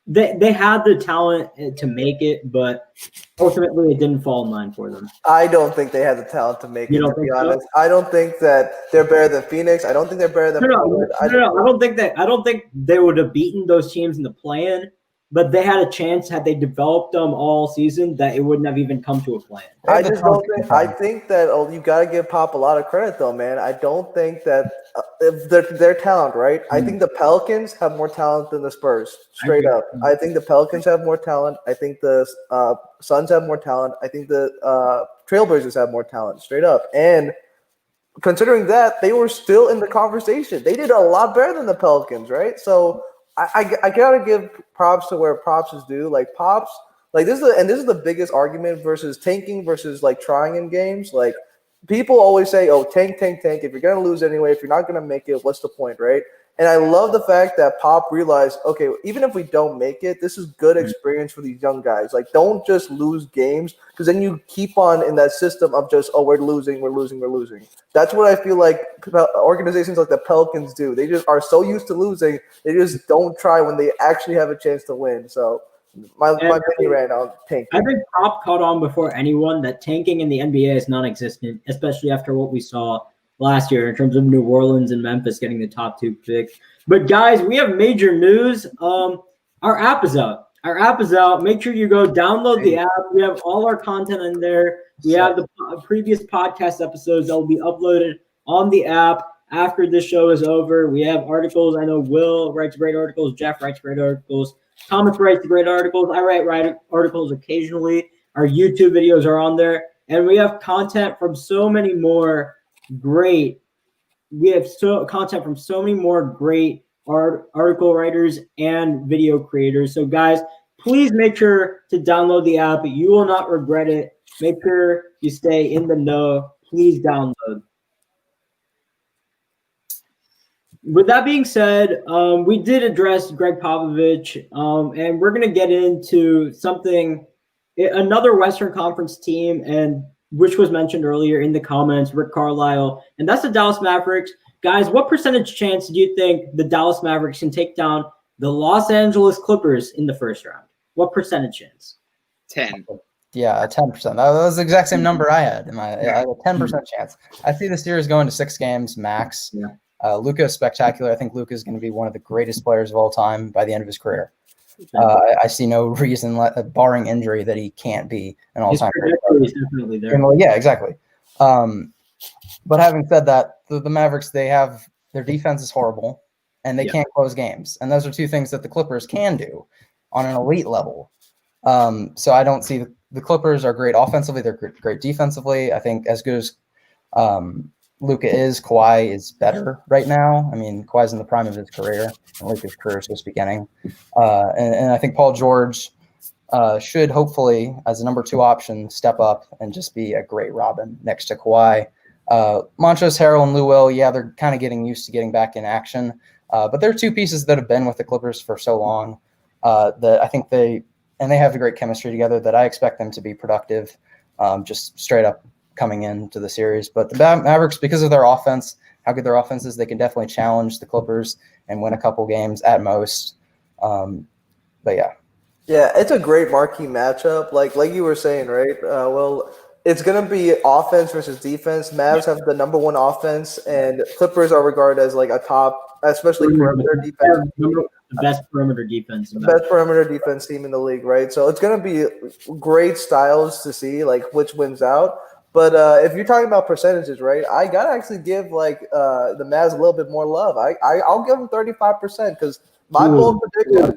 they had the talent to make it, but ultimately it didn't fall in line for them. I don't think they had the talent to make it, to be honest. I don't think that they're better than Phoenix. I don't think they're better than Portland. I don't think they would have beaten those teams in the play-in. but they had a chance had they developed them all season that it wouldn't have even come to a plan. I just don't think. I think that you got to give Pop a lot of credit, though, man. I don't think that if their talent, right? I think the Pelicans have more talent than the Spurs, straight up. I think the Pelicans have more talent. I think the Suns have more talent. I think the Trailblazers have more talent, straight up. And considering that, they were still in the conversation. They did a lot better than the Pelicans, right? So I gotta give props to where props is due. Like Pops, like this is the biggest argument versus tanking versus like trying in games. Like people always say, "Oh, tank. If you're gonna lose anyway, if you're not gonna make it, what's the point, right?" And I love the fact that Pop realized, okay, even if we don't make it, this is good experience for these young guys. Like, don't just lose games because then you keep on in that system of just, oh, we're losing. That's what I feel like organizations like the Pelicans do. They just are so used to losing, they just don't try when they actually have a chance to win. So my opinion right now, tanking. I think Pop caught on before anyone that tanking in the NBA is non-existent, especially after what we saw last year in terms of New Orleans and Memphis getting the top 2 picks. But guys, we have major news. Our app is out. Make sure you go download the app. We have all our content in there. We have the previous podcast episodes that will be uploaded on the app after this show is over. We have articles. I know Will writes great articles. Jeff writes great articles. Thomas writes great articles. I write articles occasionally. Our YouTube videos are on there. And we have content from so many more great article writers and video creators. So guys, please make sure to download the app. You will not regret it. Make sure you stay in the know. Please download. With that being said, we did address Greg Popovich, and we're going to get into another Western Conference team, and which was mentioned earlier in the comments, Rick Carlisle, and that's the Dallas Mavericks. Guys, what percentage chance do you think the Dallas Mavericks can take down the Los Angeles Clippers in the first round? What percentage chance? 10. Yeah, 10%. That was the exact same number I had. I had a 10% chance. I see the series going to 6 games max. Yeah. Luka is spectacular. I think Luka is going to be one of the greatest players of all time by the end of his career. I see no reason, barring injury, that he can't be an all-time great player. He's definitely there. Yeah, exactly. But having said that, the Mavericks, their defense is horrible, and they can't close games. And those are 2 things that the Clippers can do on an elite level. So I don't see the Clippers are great offensively. They're great defensively. I think as good as Luka is, Kawhi is better right now. I mean, Kawhi's in the prime of his career, and Luka's career is just beginning. And I think Paul George should hopefully, as a number 2 option, step up and just be a great Robin next to Kawhi. Montrezl Harrell and Lou Will, they're kind of getting used to getting back in action. But they're 2 pieces that have been with the Clippers for so long that I think they have a great chemistry together that I expect them to be productive, just straight up coming into the series. But the Mavericks, because of their offense, how good their offense is, they can definitely challenge the Clippers and win a couple games at most. But yeah. Yeah, it's a great marquee matchup. Like you were saying, right? Well, it's going to be offense versus defense. Mavs have the number 1 offense, and Clippers are regarded as like a top, especially perimeter defense. The best perimeter defense. The best perimeter defense team in the league, right? So it's going to be great styles to see, like which wins out. But if you're talking about percentages, right, I got to actually give like the Mavs a little bit more love. I'll give them 35% because my bold prediction.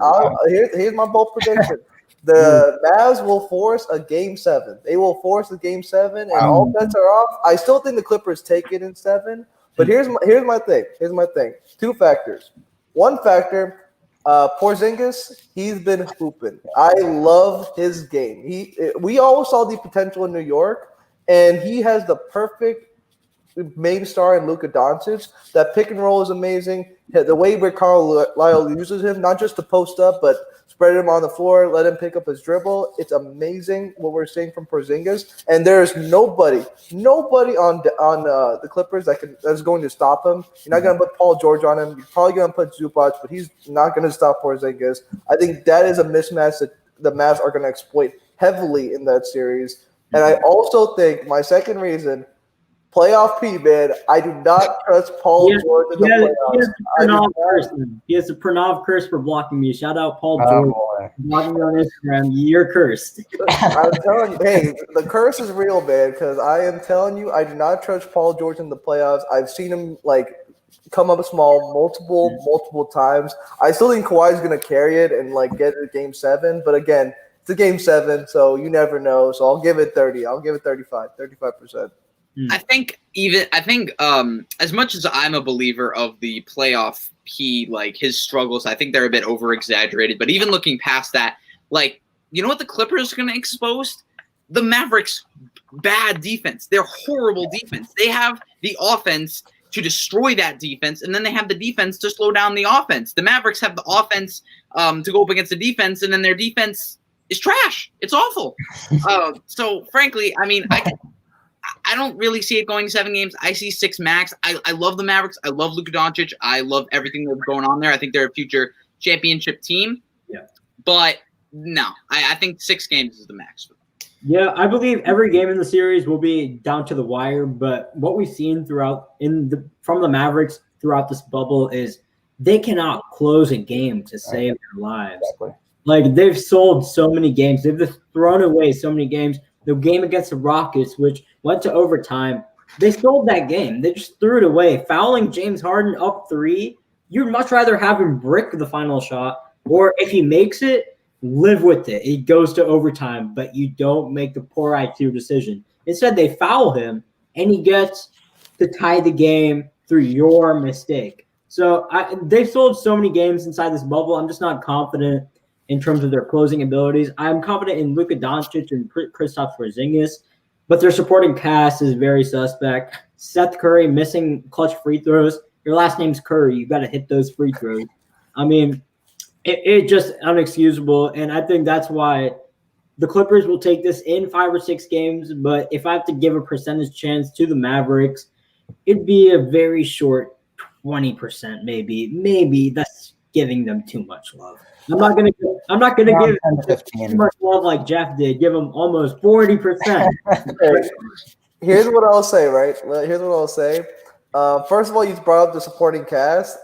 Here's my bold prediction. The Mavs will force a Game 7. They will force a Game 7, and all bets are off. I still think the Clippers take it in 7. But here's my thing. 2 factors. 1 factor, Porzingis, he's been hooping. I love his game. We always saw the potential in New York, and he has the perfect main star in Luka Doncic. That pick and roll is amazing. The way Rick Carlisle uses him, not just to post up, but spread him on the floor, let him pick up his dribble. It's amazing what we're seeing from Porzingis, and there's nobody on the Clippers that's going to stop him. You're not going to put Paul George on him. You're probably going to put Zubac, but he's not going to stop Porzingis. I think that is a mismatch that the Mavs are going to exploit heavily in that series. And I also think my second reason, Playoff P, man. I do not trust Paul George in the playoffs. He has a Pranav curse for blocking me. Shout out Paul Oh, George. boy. Blocking me on Instagram. You're cursed. I'm telling you, hey, the curse is real, man, because I am telling you, I do not trust Paul George in the playoffs. I've seen him, come up small multiple times. I still think Kawhi's going to carry it and, get it Game 7. But, again, it's a Game 7, so you never know. So I'll give it 30. I'll give it 35%. I think as much as I'm a believer of the playoff P, his struggles, I think they're a bit over exaggerated. But even looking past that, you know what the Clippers are going to expose? The Mavericks' bad defense. They're horrible defense. They have the offense to destroy that defense, and then they have the defense to slow down the offense. The Mavericks have the offense to go up against the defense, and then their defense is trash. It's awful. So frankly, I don't really see it going 7 games. I see 6 max. I love the Mavericks. I love Luka Doncic. I love everything that's going on there. I think they're a future championship team. Yeah. But no, I think 6 games is the max. Yeah, I believe every game in the series will be down to the wire. But what we've seen from the Mavericks throughout this bubble is they cannot close a game to save their lives. Exactly. They've sold so many games. They've just thrown away so many games. The game against the Rockets, which went to overtime, they sold that game. They just threw it away. Fouling James Harden up 3, you'd much rather have him brick the final shot, or if he makes it, live with it. It goes to overtime, but you don't make the poor IQ decision. Instead, they foul him, and he gets to tie the game through your mistake. So they've sold so many games inside this bubble. I'm just not confident in terms of their closing abilities. I'm confident in Luka Doncic and Kristaps Porzingis, but their supporting cast is very suspect. Seth Curry missing clutch free throws. Your last name's Curry. You got to hit those free throws. It just unexcusable, and I think that's why the Clippers will take this in 5 or 6 games. But if I have to give a percentage chance to the Mavericks, it'd be a very short 20%, maybe. Maybe that's giving them too much love. I'm not gonna give 10-15. too much love like Jeff did. Give them almost 40%. Here's what I'll say, right? First of all, you brought up the supporting cast.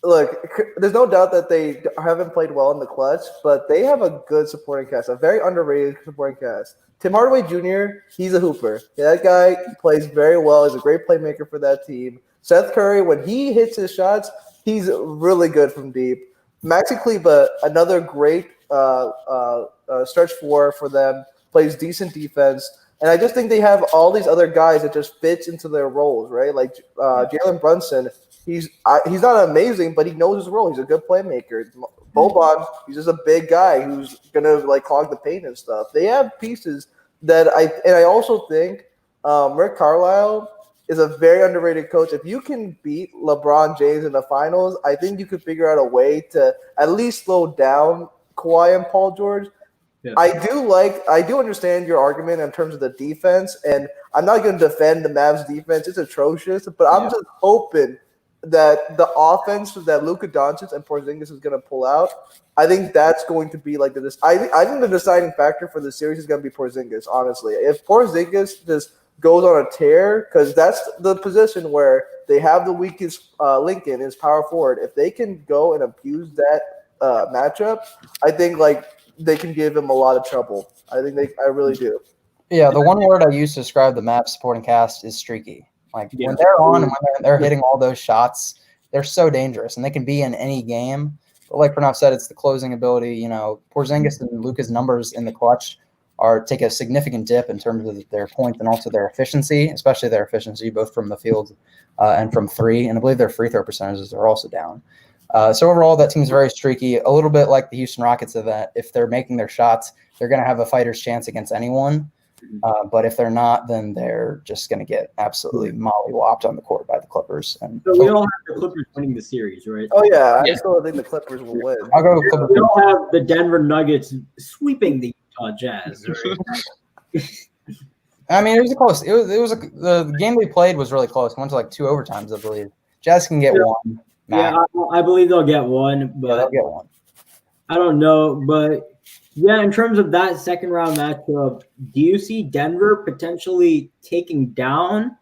Look, there's no doubt that they haven't played well in the clutch, but they have a good supporting cast, a very underrated supporting cast. Tim Hardaway Jr., he's a hooper. That guy plays very well. He's a great playmaker for that team. Seth Curry, when he hits his shots, he's really good from deep. Maxi Kleber, another great stretch four for them, plays decent defense. And I just think they have all these other guys that just fits into their roles, right? Like Jalen Brunson, he's not amazing, but he knows his role. He's a good playmaker. Boban, he's just a big guy who's gonna clog the paint and stuff. They have pieces that I also think Rick Carlisle is a very underrated coach. If you can beat LeBron James in the finals, I think you could figure out a way to at least slow down Kawhi and Paul George. Yeah. I do understand your argument in terms of the defense, and I'm not going to defend the Mavs defense. It's atrocious, but I'm just hoping that the offense that Luka Doncic and Porzingis is going to pull out, I think that's going to be I think the deciding factor for the series is going to be Porzingis, honestly. If Porzingis just goes on a tear, because that's the position where they have the weakest link in is power forward. If they can go and abuse that matchup, I think they can give him a lot of trouble. I really do. Yeah, the one word I use to describe the Mavs supporting cast is streaky. When they're on and when they're hitting all those shots, they're so dangerous, and they can be in any game. But like Pranav said, it's the closing ability. Porzingis and Luka's numbers in the clutch take a significant dip in terms of their points and also their efficiency, especially their efficiency both from the field and from three. And I believe their free throw percentages are also down. So overall, that team's very streaky, a little bit like the Houston Rockets, of that if they're making their shots, they're going to have a fighter's chance against anyone. But if they're not, then they're just going to get absolutely mollywopped on the court by the Clippers. And so we all have the Clippers winning the series, right? Oh, yeah. I still think the Clippers will win. I'll go with Clippers. We all have the Denver Nuggets sweeping the Utah Jazz. Right? I mean, it was close. The game we played was really close. It went to 2 overtimes, I believe. Jazz can get one. Yeah, I believe they'll get one, but they'll get one. I don't know. But yeah, in terms of that second round matchup, do you see Denver potentially taking down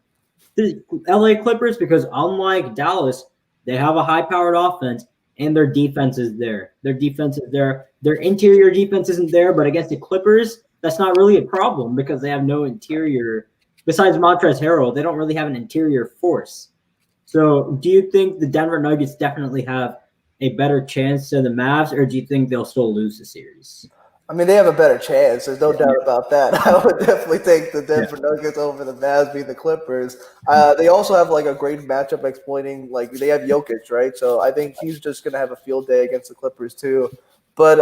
the LA Clippers because unlike Dallas, they have a high-powered offense and their defense is there. Their defense is there. Their interior defense isn't there, but against the Clippers, that's not really a problem because they have no interior. Besides Montrezl Harrell, they don't really have an interior force. So do you think the Denver Nuggets definitely have a better chance than the Mavs, or do you think they'll still lose the series? I mean, they have a better chance. There's no doubt about that. I would definitely take the Denver Nuggets over the Mavs beating the Clippers. They also have like a great matchup exploiting. Like they have Jokic, right? So I think he's just gonna have a field day against the Clippers too. But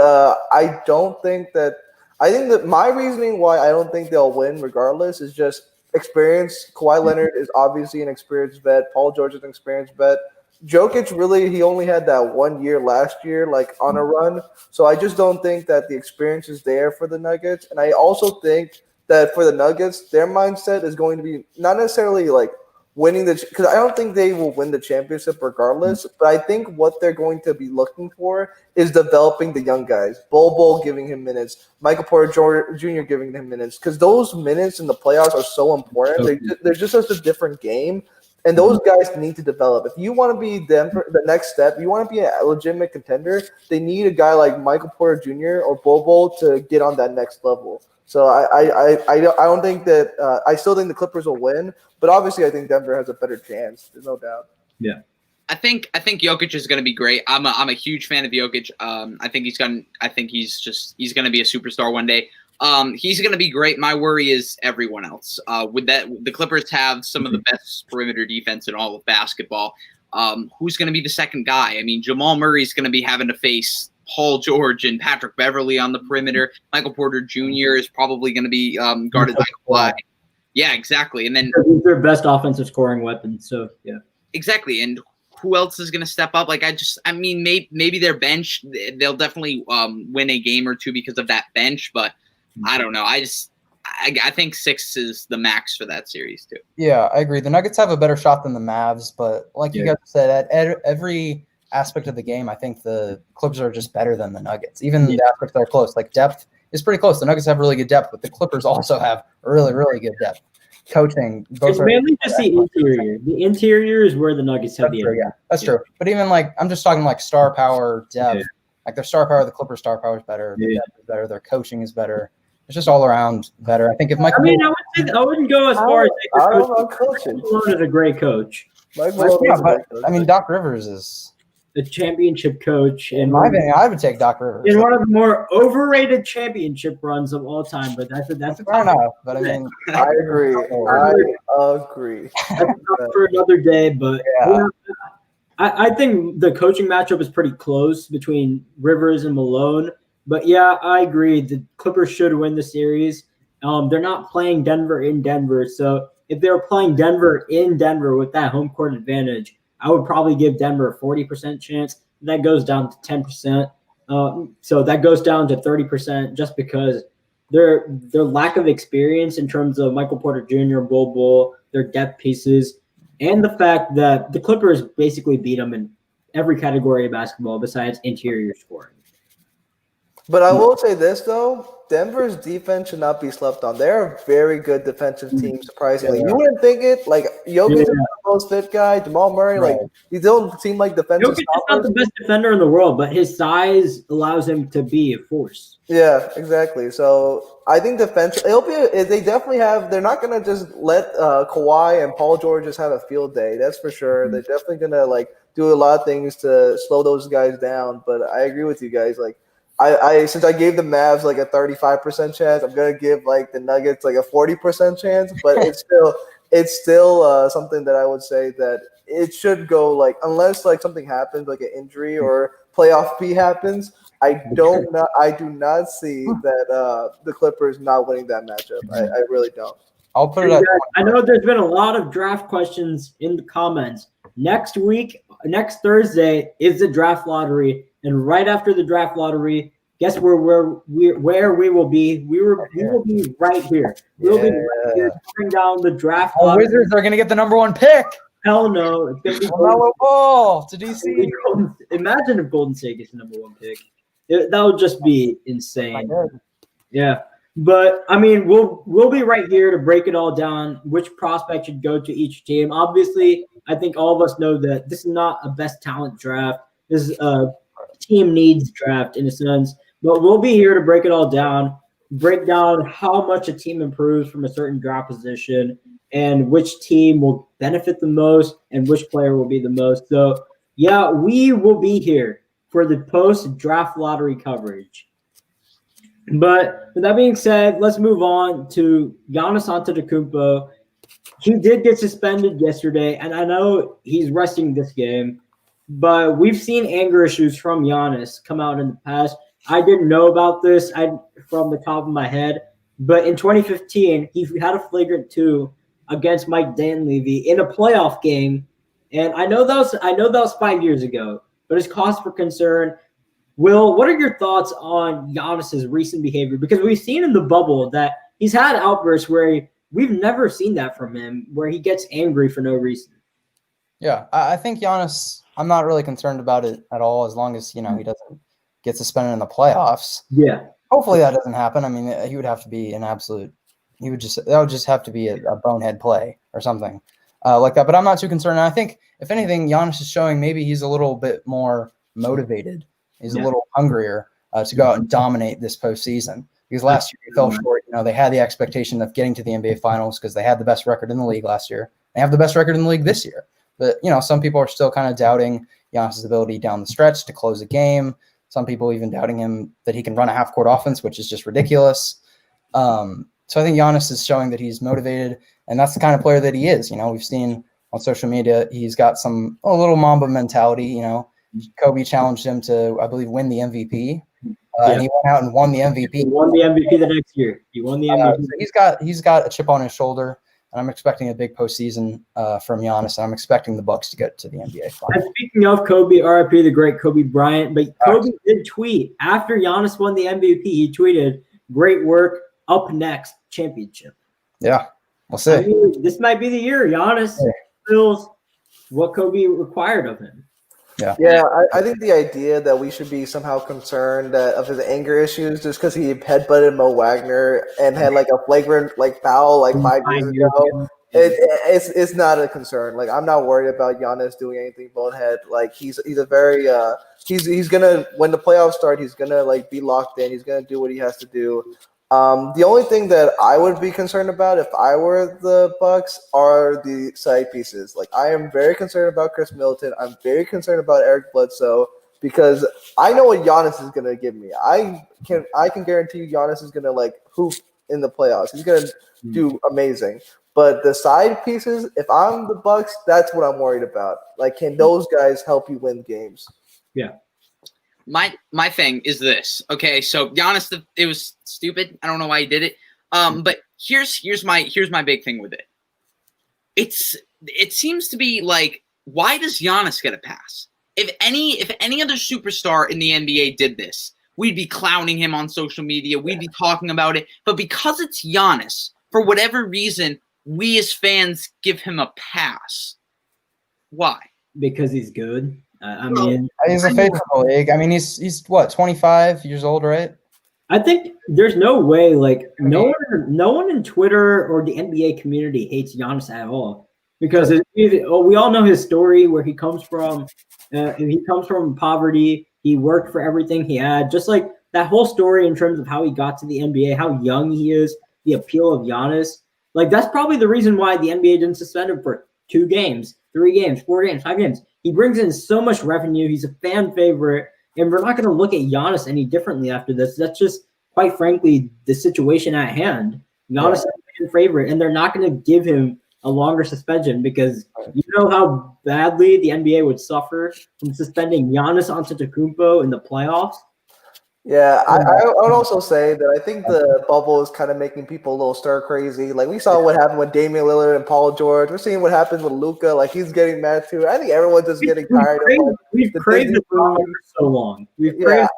I don't think that. I think that my reasoning why I don't think they'll win, regardless, is just experience. Kawhi Leonard is obviously an experienced vet. Paul George is an experienced vet. Jokic he only had that 1 year last year, like on a run. So I just don't think that the experience is there for the Nuggets. And I also think that for the Nuggets, their mindset is going to be not necessarily like winning because I don't think they will win the championship regardless. But I think what they're going to be looking for is developing the young guys. Bol giving him minutes, Michael Porter Jr. giving him minutes, because those minutes in the playoffs are so important. They're just such a different game. And those guys need to develop. If you want to be Denver, the next step, you want to be a legitimate contender, they need a guy like Michael Porter Jr. or Bobo to get on that next level. So I don't think that I still think the Clippers will win, but obviously I think Denver has a better chance. There's no doubt. Yeah. I think Jokic is going to be great. I'm a huge fan of Jokic. I think he's going to be a superstar one day. He's going to be great. My worry is everyone else. The Clippers have some of the best perimeter defense in all of basketball. Who's going to be the second guy? I mean, Jamal Murray's going to be having to face Paul George and Patrick Beverley on the perimeter. Michael Porter Jr. is probably going to to be guarded by Kawhi. Yeah, exactly. And then he's their best offensive scoring weapon. So yeah, exactly. And who else is going to step up? Like maybe their bench. They'll definitely win a game or two because of that bench, but. I don't know. I think 6 is the max for that series too. Yeah, I agree. The Nuggets have a better shot than the Mavs, but like you guys said, at every aspect of the game, I think the Clippers are just better than the Nuggets. Even the aspects that are close, like depth is pretty close. The Nuggets have really good depth, but the Clippers also have really, really good depth. Coaching, it's mainly just the interior. The interior is where the Nuggets have the. Yeah, that's true. But even like I'm just talking like star power, depth. Like their star power, the Clippers' star power is better. Their depth is better. Their coaching is better. It's just all around better. I think if Michael. I wouldn't go as far as coaching. Malone is a great coach. Doc Rivers is the championship coach. In my opinion, I would take Doc Rivers. In one of the more overrated championship runs of all time, but that's fair enough. But I mean, I agree. I agree. That's for another day, but I think the coaching matchup is pretty close between Rivers and Malone. But yeah, I agree. The Clippers should win the series. They're not playing Denver in Denver. So if they were playing Denver in Denver with that home court advantage, I would probably give Denver a 40% chance. That goes down to 10%. So that goes down to 30% just because their lack of experience in terms of Michael Porter Jr., Bol, their depth pieces, and the fact that the Clippers basically beat them in every category of basketball besides interior scoring. But I will say this, though. Denver's defense should not be slept on. They're a very good defensive team, surprisingly. You wouldn't think it. Like, Jokic is the most fit guy. Jamal Murray, like, he don't seem like defensive Jokic is not the best defender in the world, but his size allows him to be a force. Yeah, exactly. So I think defense. They definitely have. They're not gonna just let Kawhi and Paul George just have a field day. That's for sure. They're definitely gonna do a lot of things to slow those guys down. But I agree with you guys. Since I gave the Mavs a 35% chance, I'm gonna give the Nuggets a 40% chance. But it's still something that I would say that it should go unless something happens an injury or playoff P happens. I do not see that the Clippers not winning that matchup. I really don't. I'll put it up. I know there's been a lot of draft questions in the comments. Next Thursday is the draft lottery, and right after the draft lottery, guess where we will be? We will be right here. We'll be right here covering down the draft lottery. Wizards are going to get the number 1 pick. Hell no! It's going to be LaMelo Ball to DC. Imagine if Golden State gets the number 1 pick. That would just be insane. Yeah. But I mean, we'll be right here to break it all down. Which prospect should go to each team? Obviously, I think all of us know that this is not a best talent draft. This is a team needs draft in a sense. But we'll be here to break it all down, break down how much a team improves from a certain draft position, and which team will benefit the most, and which player will be the most. So yeah, we will be here for the post-draft lottery coverage. But with that being said, let's move on to Giannis Antetokounmpo. He did get suspended yesterday, and I know he's resting this game, but we've seen anger issues from Giannis come out in the past. I didn't know about this from the top of my head, but in 2015, he had a flagrant 2 against Mike Danlevy in a playoff game, and I know that was 5 years ago, but it's cause for concern. Will, what are your thoughts on Giannis's recent behavior? Because we've seen in the bubble that he's had outbursts where we've never seen that from him, where he gets angry for no reason. Yeah, I think Giannis, I'm not really concerned about it at all as long as, he doesn't get suspended in the playoffs. Yeah. Hopefully that doesn't happen. I mean, he would have to be that would just have to be a bonehead play or something like that. But I'm not too concerned. And I think, if anything, Giannis is showing maybe he's a little bit more motivated. He's a little hungrier to go out and dominate this postseason. Because last year he fell short. They had the expectation of getting to the NBA Finals because they had the best record in the league last year. They have the best record in the league this year. But, some people are still kind of doubting Giannis' ability down the stretch to close a game. Some people even doubting him that he can run a half-court offense, which is just ridiculous. So I think Giannis is showing that he's motivated, and that's the kind of player that he is. We've seen on social media he's got a little Mamba mentality. Kobe challenged him to, I believe, win the MVP. And he went out and won the MVP. He won the MVP the next year. He won the MVP. So he's got a chip on his shoulder, and I'm expecting a big postseason from Giannis. And I'm expecting the Bucks to get to the NBA Finals. And speaking of Kobe, RIP the great Kobe Bryant, but Kobe did tweet after Giannis won the MVP. He tweeted, "Great work, up next, championship." Yeah, we'll see. I mean, this might be the year Giannis fulfills what Kobe required of him. Yeah, I think the idea that we should be somehow concerned of his anger issues just because he headbutted Mo Wagner and had a flagrant foul 5 years ago, it's not a concern. I'm not worried about Giannis doing anything bonehead. He's a very he's gonna, when the playoffs start, he's gonna be locked in. He's gonna do what he has to do. The only thing that I would be concerned about if I were the Bucks are the side pieces. I am very concerned about Chris Middleton. I'm very concerned about Eric Bledsoe because I know what Giannis is gonna give me. I can guarantee you Giannis is gonna hoop in the playoffs. He's gonna do amazing. But the side pieces, if I'm the Bucks, that's what I'm worried about. Can those guys help you win games? Yeah. My thing is this. Okay, so Giannis, it was stupid. I don't know why he did it. But here's my big thing with it. It seems to be why does Giannis get a pass? If any other superstar in the NBA did this, we'd be clowning him on social media. We'd be talking about it. But because it's Giannis, for whatever reason, we as fans give him a pass. Why? Because he's good. I mean, he's a favorite in the league. I mean, he's what, 25 years old, right? I think there's no way, no one in Twitter or the NBA community hates Giannis at all because we all know his story where he comes from. He comes from poverty. He worked for everything he had. Just that whole story in terms of how he got to the NBA, how young he is, the appeal of Giannis. That's probably the reason why the NBA didn't suspend him for 2 games, 3 games, 4 games, 5 games. He brings in so much revenue. He's a fan favorite, and we're not going to look at Giannis any differently after this. That's just, quite frankly, the situation at hand. Giannis is a fan favorite, and they're not going to give him a longer suspension because you know how badly the NBA would suffer from suspending Giannis Antetokounmpo in the playoffs. Yeah, I would also say that I think the bubble is kind of making people a little stir crazy. We saw what happened with Damian Lillard and Paul George. We're seeing what happens with Luka. He's getting mad too. I think everyone's just getting tired of We've craved it for so long. I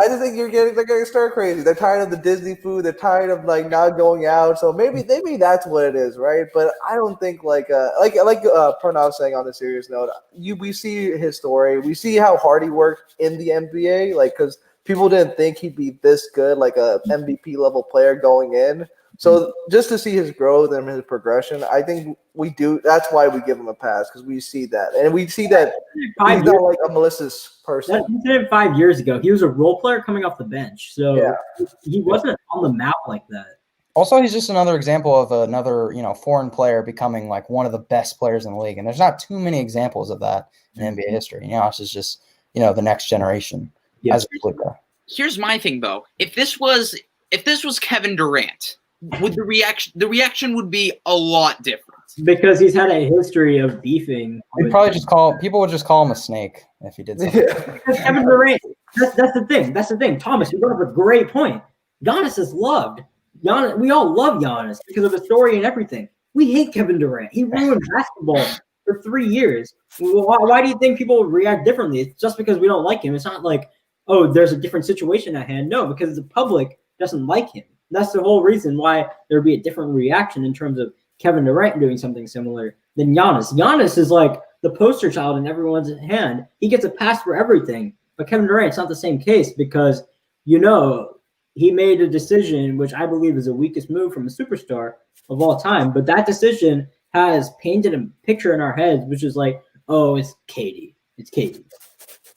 just think they're getting stir crazy. They're tired of the Disney food. They're tired of not going out. So maybe that's what it is, right? But I don't think Pranav was saying on the serious note. We see his story. We see how hard he worked in the NBA. Because people didn't think he'd be this good, like a MVP level player going in. So just to see his growth and his progression, I think we do. That's why we give him a pass, because we see that, and we see that he's not like a malicious person. He did it 5 years ago. He was a role player coming off the bench, so he wasn't on the map like that. Also, he's just another example of another, foreign player becoming like one of the best players in the league, and there's not too many examples of that in NBA history. Giannis is just, the next generation. Yeah. Here's my thing though: if this was Kevin Durant, would the reaction would be a lot different, because he's had a history of beefing. People would just call him a snake if he did something. Because Kevin Durant, that's the thing. That's the thing. Thomas, you brought up a great point. Giannis is loved. Giannis, we all love Giannis because of the story and everything. We hate Kevin Durant. He ruined basketball for 3 years. Why do you think people would react differently? It's just because we don't like him. It's not like, oh, there's a different situation at hand. No, because the public doesn't like him. That's the whole reason why there would be a different reaction in terms of Kevin Durant doing something similar than Giannis. Giannis is like the poster child in everyone's hand. He gets a pass for everything. But Kevin Durant's not the same case because, he made a decision, which I believe is the weakest move from a superstar of all time. But that decision has painted a picture in our heads, which is like, oh, it's KD. It's KD.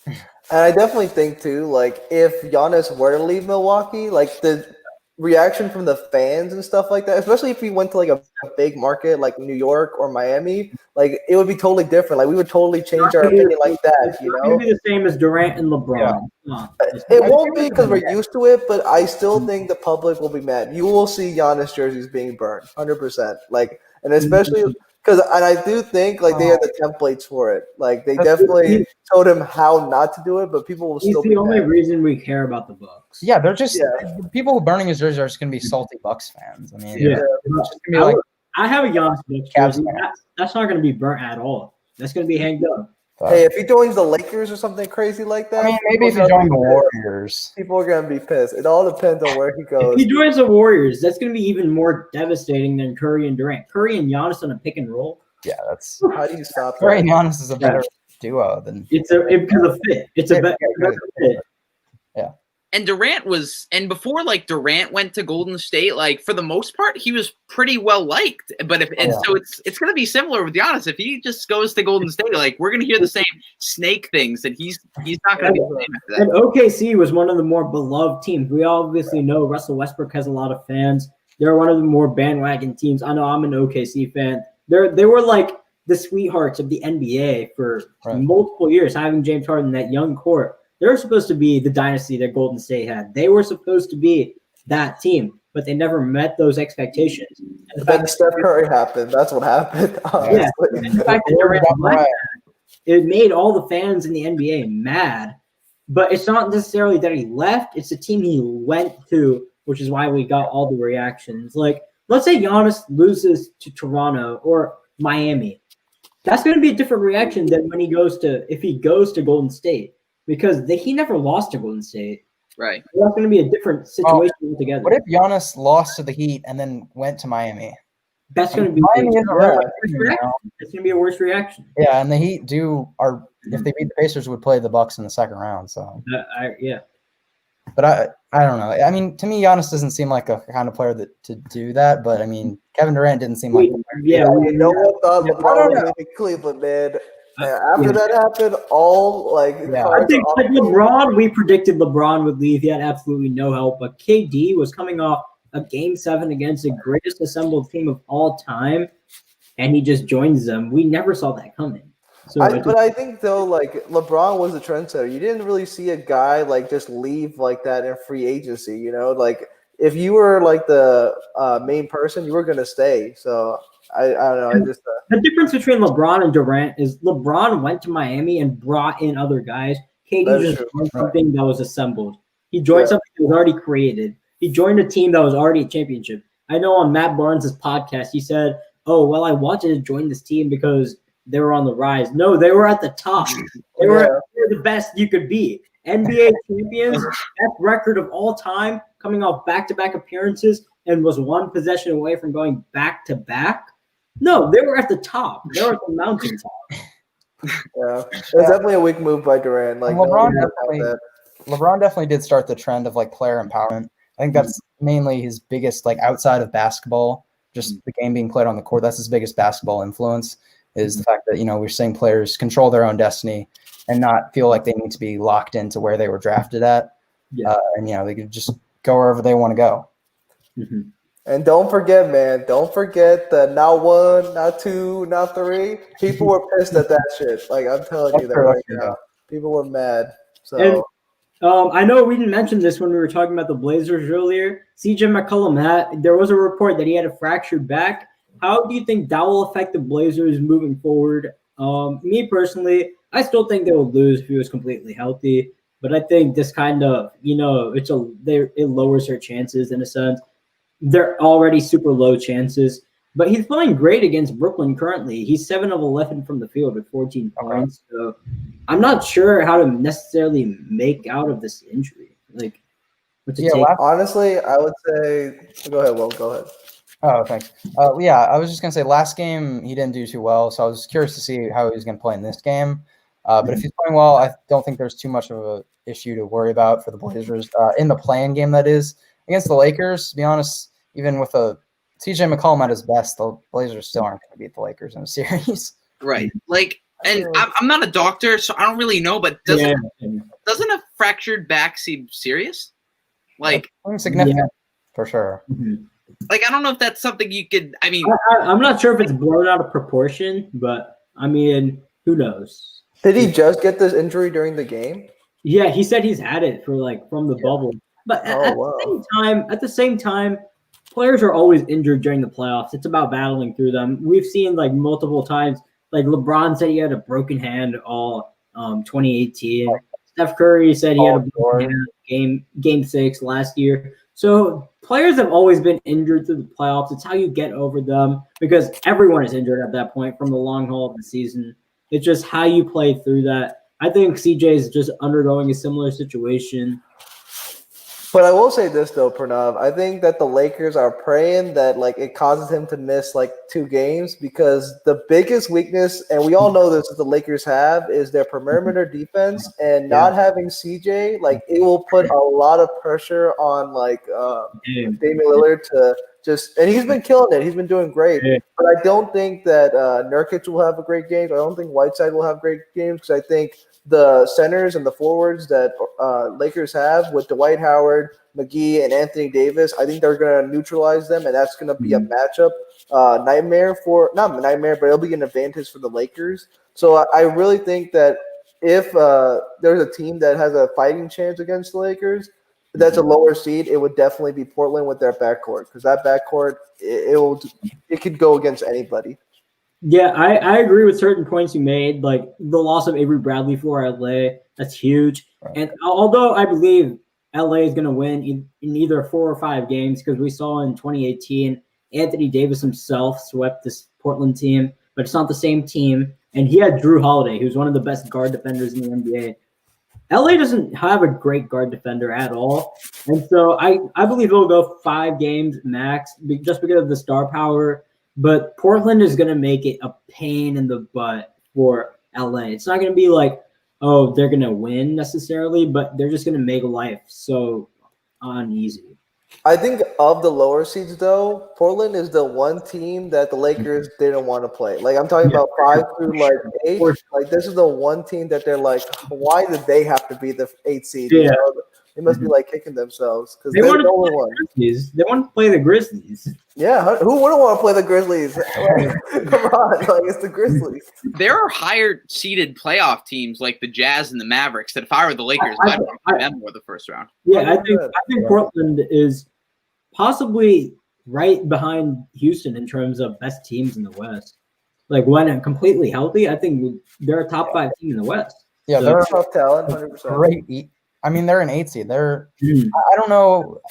And I definitely think, too, like, if Giannis were to leave Milwaukee, like, the reaction from the fans and stuff like that, especially if he went to, like, a big market like New York or Miami, like, it would be totally different. Like, we would totally change our opinion like that, It's not going to be the same as Durant and LeBron. Yeah. It won't be because we're used to it, but I still think the public will be mad. You will see Giannis jerseys being burned, 100%. Like, and especially because, and I do think like they have the templates for it. Like they definitely told him how not to do it, but people will still. He's the only reason we care about the Bucks. Yeah, they're just people who burning his jersey are just going to be salty Bucks fans. I mean, I have a Giannis Bucks jersey. That's not going to be burnt at all. That's going to be hanged up. Hey, if he joins the Lakers or something crazy like that, I mean, maybe if he joins the Warriors, people are gonna be pissed. It all depends on where he goes. If he joins the Warriors, that's gonna be even more devastating than Curry and Durant. Curry and Giannis on a pick and roll. Yeah, that's how do you stop Curry that? and Giannis is a better duo than because of fit. It's a better fit. Yeah. And before like Durant went to Golden State, like for the most part, he was pretty well liked. But so it's gonna be similar with Giannis. If he just goes to Golden State, like we're gonna hear the same snake things, and he's not gonna be the same after that. And OKC was one of the more beloved teams. We obviously know Russell Westbrook has a lot of fans. They're one of the more bandwagon teams. I know I'm an OKC fan. They were like the sweethearts of the NBA for multiple years, having James Harden, that young core. They were supposed to be the dynasty that Golden State had. They were supposed to be that team, but they never met those expectations. And then Steph Curry happened. That's what happened. Yeah, and the fact that Durant left, it made all the fans in the NBA mad. But it's not necessarily that he left. It's the team he went to, which is why we got all the reactions. Like, let's say Giannis loses to Toronto or Miami. That's going to be a different reaction than when if he goes to Golden State. Because he never lost to Golden State. Right. That's going to be a different situation altogether. What if Giannis lost to the Heat and then went to Miami? That's going to be Miami is a worse reaction. It's going to be a worse reaction. Yeah, and the Heat if they beat the Pacers, would play the Bucks in the second round. So But I don't know. I mean, to me, Giannis doesn't seem like a kind of player to do that. But I mean, Kevin Durant didn't seem like. No one thought LeBron was in Cleveland, man. After that happened, I think like LeBron, we predicted LeBron would leave. He had absolutely no help. But KD was coming off a Game 7 against the greatest assembled team of all time, and he just joins them. We never saw that coming. So I think though, like LeBron was a trendsetter. You didn't really see a guy like just leave like that in free agency. You know, like if you were like the main person, you were gonna stay. So. I don't know. The difference between LeBron and Durant is LeBron went to Miami and brought in other guys. KD just joined something that was assembled. He joined something that was already created. He joined a team that was already a championship. I know on Matt Barnes' podcast, he said, "Oh, well, I wanted to join this team because they were on the rise." No, they were at the top. They were the best you could be. NBA champions, best record of all time, coming off back-to-back appearances, and was one possession away from going back-to-back. No, they were at the top. They were at the mountaintop. Yeah, it was definitely a weak move by Durant. Like LeBron LeBron definitely did start the trend of like player empowerment. I think that's mainly his biggest, like outside of basketball, just the game being played on the court. That's his biggest basketball influence is the fact that, we're seeing players control their own destiny and not feel like they need to be locked into where they were drafted at. Yeah. And, they can just go wherever they want to go. Mm-hmm. And don't forget, man, that not 1, not 2, not 3. People were pissed at that shit. Like, I'm telling you that right now. People were mad. So. And, I know we didn't mention this when we were talking about the Blazers earlier. CJ McCollum, there was a report that he had a fractured back. How do you think that will affect the Blazers moving forward? Me personally, I still think they would lose if he was completely healthy. But I think this kind of, it lowers their chances in a sense. They're already super low chances. But he's playing great against Brooklyn currently. He's 7 of 11 from the field with 14 points. So I'm not sure how to necessarily make out of this injury. Like, honestly, I would say go ahead, Will. Go ahead. Oh, thanks. I was just going to say last game he didn't do too well, so I was curious to see how he was going to play in this game. But if he's playing well, I don't think there's too much of an issue to worry about for the Blazers. In the play-in game, that is, against the Lakers, to be honest, even with a CJ McCollum at his best, the Blazers still aren't going to beat the Lakers in a series. Right. Like, and I'm not a doctor, so I don't really know, but doesn't a fractured back seem serious? Like, significant, for sure. Mm-hmm. Like, I don't know if that's something you could – I mean – I'm not sure if it's blown out of proportion, but, I mean, who knows? Did he just get this injury during the game? Yeah, he said he's had it for, from the bubble. But at the same time, players are always injured during the playoffs. It's about battling through them. We've seen multiple times. Like LeBron said he had a broken hand all 2018. Steph Curry said he had a broken hand game 6 last year. So players have always been injured through the playoffs. It's how you get over them because everyone is injured at that point from the long haul of the season. It's just how you play through that. I think CJ is just undergoing a similar situation. But I will say this though, Pranav. I think that the Lakers are praying that it causes him to miss 2 games because the biggest weakness, and we all know this, that the Lakers have is their perimeter defense, and not having CJ, it will put a lot of pressure on Damian Lillard to just, and he's been killing it. He's been doing great. Yeah. But I don't think that Nurkic will have a great game. I don't think Whiteside will have great games because I think the centers and the forwards that Lakers have with Dwight Howard, McGee, and Anthony Davis, I think they're going to neutralize them, and that's going to be a matchup nightmare for – not a nightmare, but it'll be an advantage for the Lakers. So I really think that if there's a team that has a fighting chance against the Lakers that's a lower seed, it would definitely be Portland with their backcourt because that backcourt, it could go against anybody. Yeah, I agree with certain points you made, like the loss of Avery Bradley for LA. That's huge. Right. And although I believe LA is going to win in either 4 or 5 games, because we saw in 2018, Anthony Davis himself swept this Portland team, but it's not the same team. And he had Drew Holiday, who's one of the best guard defenders in the NBA. LA doesn't have a great guard defender at all. And so I believe it'll go 5 games max just because of the star power. But Portland is going to make it a pain in the butt for LA. It's not going to be like, oh, they're going to win necessarily, but they're just going to make life so uneasy. I think of the lower seeds, though, Portland is the one team that the Lakers didn't want to play. Like, I'm talking about 5 through 8. Like, this is the one team that they're like, why did they have to be the 8th seed? Yeah. You know? They must be like kicking themselves because they they're want the only one. They want to play the Grizzlies. Yeah, who wouldn't want to play the Grizzlies? Come on, it's the Grizzlies. There are higher seeded playoff teams like the Jazz and the Mavericks that if I were the Lakers, I'd play them more the first round. Yeah, I think Portland is possibly right behind Houston in terms of best teams in the West. Like when completely healthy, I think they're a top 5 team in the West. Yeah, they're a top talent, 100%. Great. I mean, they're an 8 seed. I don't know.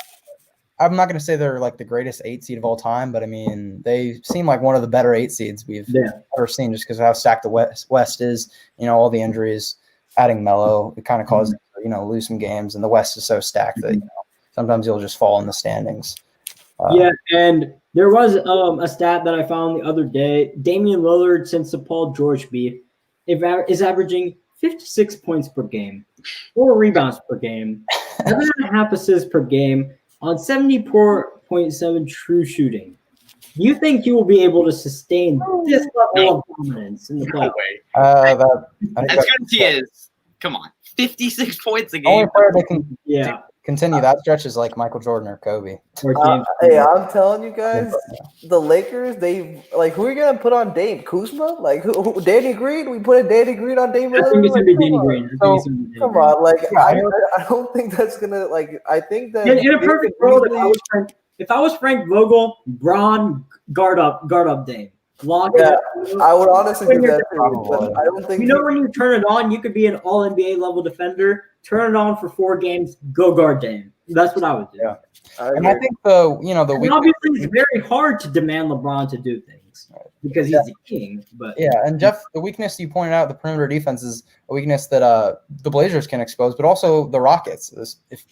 I'm not going to say they're like the greatest 8 seed of all time, but I mean, they seem like one of the better 8 seeds we've ever seen just because of how stacked the West is. You know, all the injuries, adding Melo, it kind of causes lose some games, and the West is so stacked that sometimes you'll just fall in the standings. Yeah, and there was a stat that I found the other day. Damian Lillard, since the Paul George beat, is averaging 56 points per game. 4 rebounds per game, 7.5 assists per game on 74.7 true shooting. Do you think he will be able to sustain this level of dominance in the No playoffs? way. I think As good as he is, come on, 56 points a the only game. player that can Yeah. continue that stretch is like Michael Jordan or Kobe. Or James. Hey, I'm telling you guys, the Lakers, they like who are you gonna put on Dame? Kuzma? Like who Danny Green? We put a Danny Green on Dame. I think it's gonna be Danny Green. I think it's gonna be Danny Come Green. on, like Yeah, I don't think that's gonna like. I think that In a perfect world, easily- if I was Frank Vogel, Braun guard up Dame. Lock Yeah, it. I would honestly do that too. Probably. But I don't think You know, when you turn it on, you could be an all NBA level defender. Turn it on for 4 games. Go guard Dame. That's what I would do. Yeah. I And I agree. think the And obviously, it's very hard to demand LeBron to do things because he's the king. But yeah, and Jeff, the weakness you pointed out, the perimeter defense is a weakness that the Blazers can expose, but also the Rockets.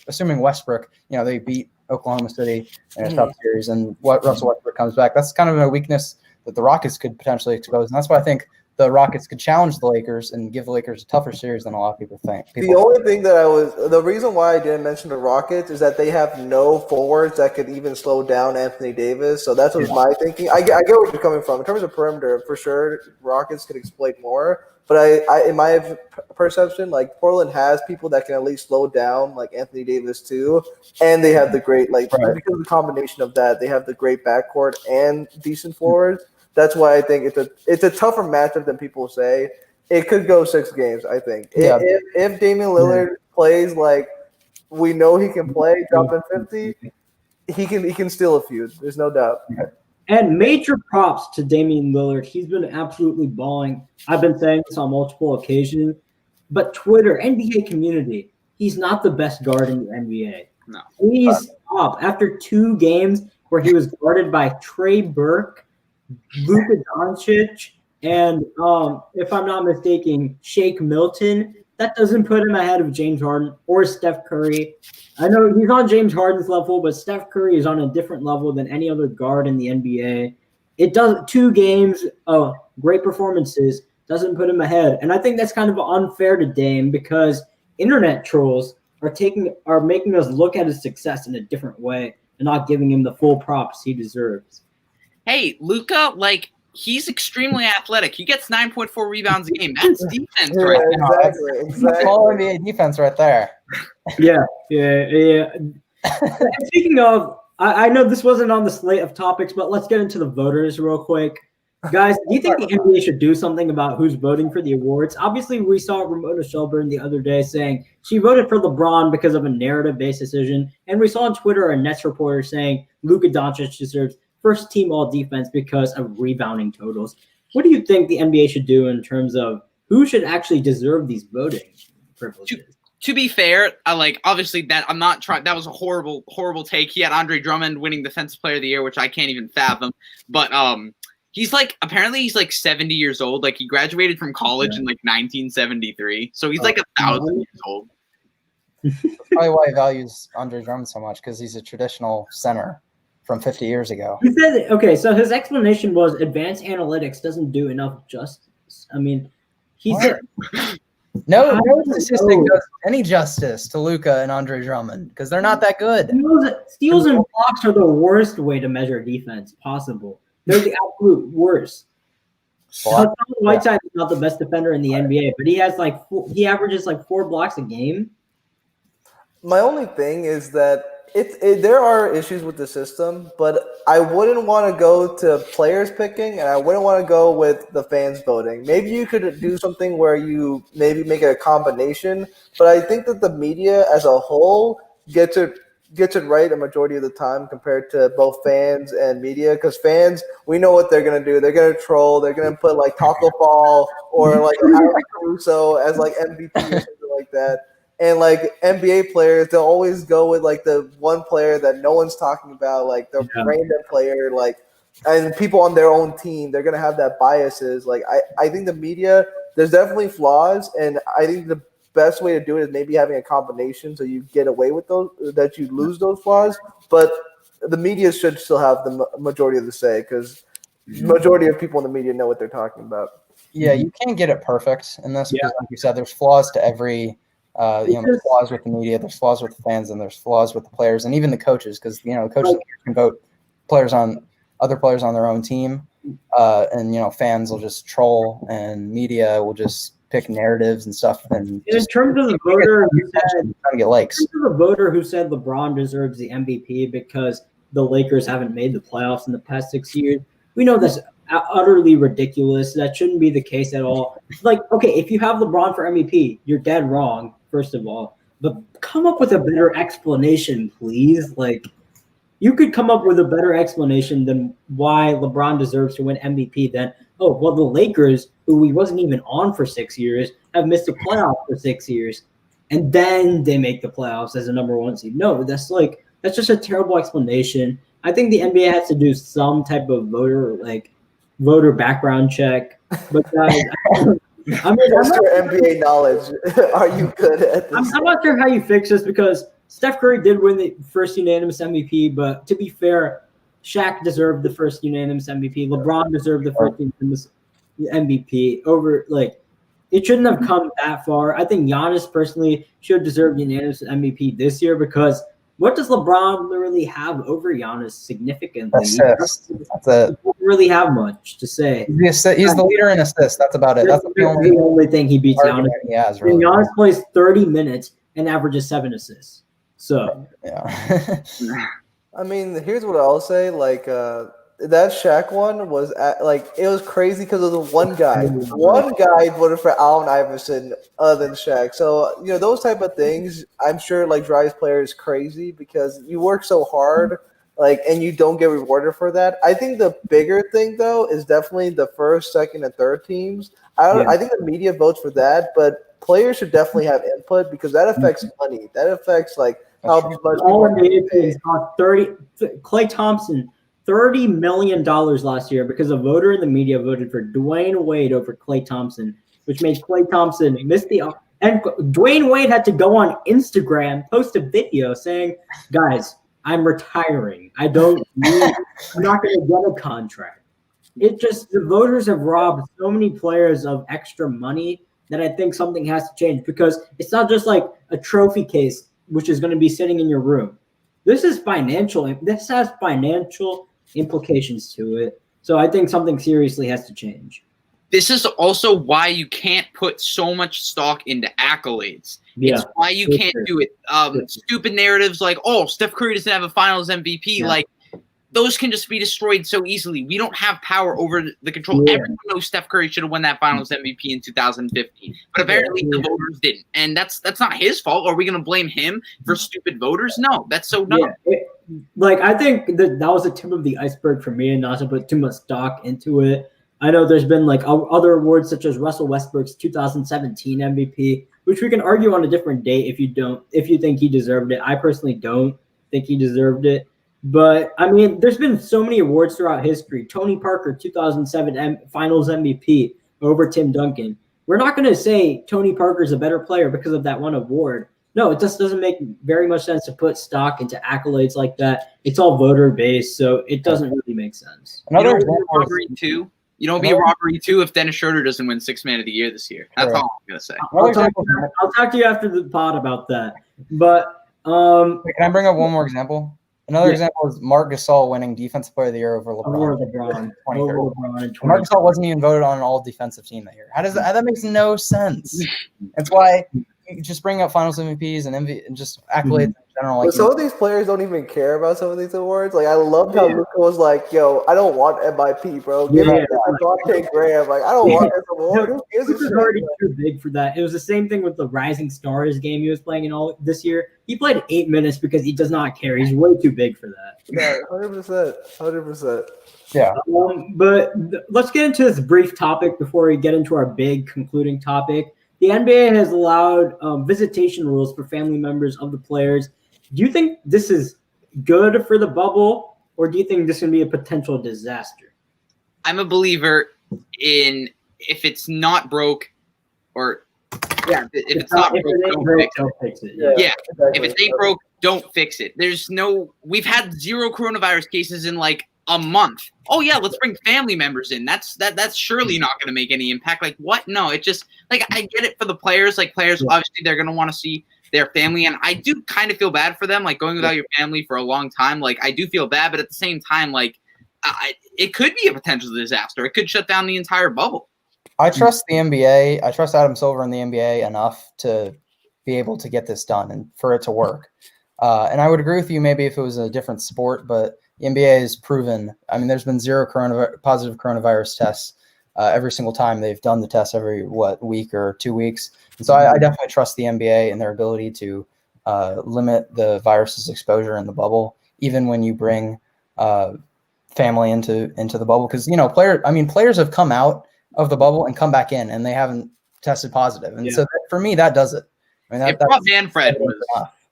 Assuming Westbrook, they beat Oklahoma City in a tough series, and Russell Westbrook comes back, that's kind of a weakness that the Rockets could potentially expose, and that's why I think the Rockets could challenge the Lakers and give the Lakers a tougher series than a lot of people think. The only thing the reason why I didn't mention the Rockets is that they have no forwards that could even slow down Anthony Davis. So that's my thinking. I get where you're coming from. In terms of perimeter, for sure, Rockets could exploit more. But I in my perception, like Portland has people that can at least slow down like Anthony Davis too. And they have the great, because of the combination of that, they have the great backcourt and decent forwards. That's why I think it's a tougher matchup than people say. It could go 6 games, I think. Yeah. If Damian Lillard plays like we know he can play, dropping 50, he can steal a few. There's no doubt. And major props to Damian Lillard. He's been absolutely balling. I've been saying this on multiple occasions. But Twitter, NBA community, he's not the best guard in the NBA. No. Please stop. After 2 games where he was guarded by Trey Burke, Luka Doncic, and if I'm not mistaken, Shake Milton, that doesn't put him ahead of James Harden or Steph Curry. I know he's on James Harden's level, but Steph Curry is on a different level than any other guard in the NBA. It does 2 games of great performances doesn't put him ahead, and I think that's kind of unfair to Dame because internet trolls are making us look at his success in a different way and not giving him the full props he deserves. Hey, Luka, he's extremely athletic. He gets 9.4 rebounds a game. That's defense right now. Exactly. All NBA defense right there. Yeah. Speaking of, I know this wasn't on the slate of topics, but let's get into the voters real quick. Guys, do you think the NBA should do something about who's voting for the awards? Obviously, we saw Ramona Shelburne the other day saying she voted for LeBron because of a narrative-based decision, and we saw on Twitter a Nets reporter saying Luka Doncic deserves first-team all-defense because of rebounding totals. What do you think the NBA should do in terms of who should actually deserve these voting privileges? To be fair, obviously that I'm not trying. That was a horrible take. He had Andre Drummond winning Defensive Player of the Year, which I can't even fathom. But he's apparently he's 70 years old. He graduated from college in 1973, so he's 1,000 years old. That's probably why he values Andre Drummond so much because he's a traditional center from 50 years ago. He said, okay, so his explanation was advanced analytics doesn't do enough justice. I mean, he said no statistic does any justice to Luka and Andre Drummond because they're not that good. Steals and blocks are the worst way to measure defense possible. They're the absolute worst. Hassan Whiteside is not the best defender in the NBA, but he has he averages 4 blocks a game. My only thing is that there are issues with the system, but I wouldn't want to go to players picking, and I wouldn't want to go with the fans voting. Maybe you could do something where you maybe make it a combination, but I think that the media as a whole gets it right a majority of the time compared to both fans and media. Because fans, we know what they're gonna do. They're gonna troll. They're gonna put Taco Fall or Alex Caruso as MVP or something like that. And NBA players, they'll always go with the one player that no one's talking about, the random player, and people on their own team, they're gonna have that biases. I think the media, there's definitely flaws, and I think the best way to do it is maybe having a combination so you get away with those, that you lose those flaws. But the media should still have the majority of the say because the majority of people in the media know what they're talking about. Yeah, you can't get it perfect in this because, like you said, there's flaws to every There's flaws with the media, there's flaws with the fans, and there's flaws with the players, and even the coaches, because the coaches can vote other players on their own team, and fans will just troll, and media will just pick narratives and stuff. And in terms of the voter who said, trying to get likes, LeBron deserves the MVP because the Lakers haven't made the playoffs in the past 6 years, we know that's utterly ridiculous. That shouldn't be the case at all. Like, okay, if you have LeBron for MVP, you're dead wrong, first of all. But come up with a better explanation, please. Like, you could come up with a better explanation than why LeBron deserves to win MVP than, oh, well, the Lakers, who he wasn't even on for 6 years, have missed the playoffs for 6 years. And then they make the playoffs as a number one seed. No, that's just a terrible explanation. I think the NBA has to do some type of voter background check. But guys, what's your NBA knowledge? Are you good at this? I'm not sure how you fix this because Steph Curry did win the first unanimous MVP, but to be fair, Shaq deserved the first unanimous MVP. LeBron deserved the first unanimous MVP. It shouldn't have come that far. I think Giannis personally should deserve unanimous MVP this year because what does LeBron really have over Giannis significantly? Assists. That's it. He doesn't really have much to say. He's the leader in assists. That's about it. That's the only thing he beats Giannis. He has, really. Giannis plays 30 minutes and averages 7 assists. So yeah. I mean, here's what I'll say. That Shaq one was it was crazy because of the one guy. One guy voted for Allen Iverson other than Shaq. So those type of things, I'm sure drives players crazy because you work so hard, and you don't get rewarded for that. I think the bigger thing though is definitely the first, second, and third teams. I think the media votes for that, but players should definitely have input because that affects money. That affects how much. All NBA teams cost Klay Thompson. $30 million last year because a voter in the media voted for Dwayne Wade over Klay Thompson, which made Klay Thompson miss and Dwayne Wade had to go on Instagram, post a video saying, guys, I'm retiring. I'm not going to get a contract. The voters have robbed so many players of extra money that I think something has to change because it's not just like a trophy case, which is going to be sitting in your room. This has financial implications to it. So I think something seriously has to change. This is also why you can't put so much stock into accolades. Yeah. It's why you can't do it. Stupid narratives like, oh, Steph Curry doesn't have a finals MVP. Yeah. Those can just be destroyed so easily. We don't have power over the control. Yeah. Everyone knows Steph Curry should have won that finals MVP in 2015. But apparently the voters didn't. And that's not his fault. Are we going to blame him for stupid voters? No, that's so dumb. Yeah. I think that was the tip of the iceberg for me and not to put too much stock into it. I know there's been other awards such as Russell Westbrook's 2017 MVP, which we can argue on a different day if you think he deserved it. I personally don't think he deserved it. But, I mean, there's been so many awards throughout history. Tony Parker, 2007 Finals MVP over Tim Duncan. We're not going to say Tony Parker's a better player because of that one award. No, it just doesn't make very much sense to put stock into accolades like that. It's all voter-based, so it doesn't really make sense. You don't be a robbery, too, if Dennis Schroeder doesn't win Sixth Man of the Year this year. That's all I'm going to say. I'll talk to you after the pod about that. But can I bring up one more example? Another example is Marc Gasol winning Defensive Player of the Year over LeBron. Marc Gasol wasn't even voted on an all-defensive team that year. How does that makes no sense. That's why you just bring up Finals MVPs and just accolades in general. Some of these players don't even care about some of these awards. I loved how Luka was like, "Yo, I don't want MIP, bro. Give me Devontae Graham. I don't want this award. Who gives a shit?" Already too big for that. It was the same thing with the Rising Stars game he was playing in all this year. He played 8 minutes because he does not care. He's way too big for that. Yeah, 100%. Yeah. But let's get into this brief topic before we get into our big concluding topic. The NBA has allowed visitation rules for family members of the players. Do you think this is good for the bubble, or do you think this is going to be a potential disaster? I'm a believer in if it's not broke, or if it's not broke, don't fix it. Yeah. Exactly. If it ain't broke, don't fix it. We've had 0 coronavirus cases in a month. Oh yeah, let's bring family members in. That's surely not going to make any impact. Like what? No, it just like I get it for the players. Like players, obviously they're going to want to see their family, and I do kind of feel bad for them. Like going without your family for a long time. Like I do feel bad, but at the same time, like it could be a potential disaster. It could shut down the entire bubble. I trust the NBA. I trust Adam Silver and the NBA enough to be able to get this done and for it to work. And I would agree with you maybe if it was a different sport, but the NBA has proven, I mean, there's been zero positive coronavirus tests every single time they've done the test every, week or 2 weeks. And so I definitely trust the NBA and their ability to limit the virus's exposure in the bubble, even when you bring family into the bubble. Because, players have come out of the bubble and come back in and they haven't tested positive. And so for me, that does it. I mean, if Rob Manfred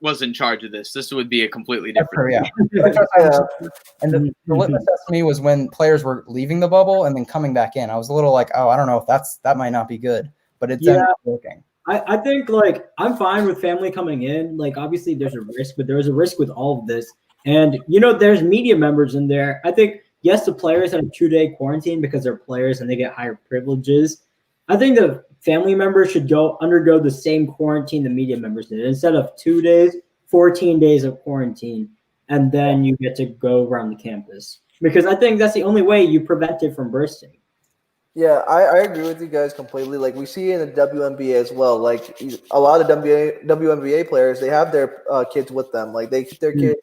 was in charge of this would be a completely different. And the litmus test to me was when players were leaving the bubble and then coming back in. I was a little like, oh, I don't know if that might not be good, but it's working. I think like I'm fine with family coming in. Like obviously there's a risk, but there is a risk with all of this. And there's media members in there. I think yes, the players had a 2-day quarantine because they're players and they get higher privileges. I think the family members should undergo the same quarantine the media members did. Instead of 2 days, 14 days of quarantine, and then you get to go around the campus. Because I think that's the only way you prevent it from bursting. Yeah, I agree with you guys completely. Like we see in the WNBA as well. Like a lot of WNBA players, they have their kids with them. Like they keep their kids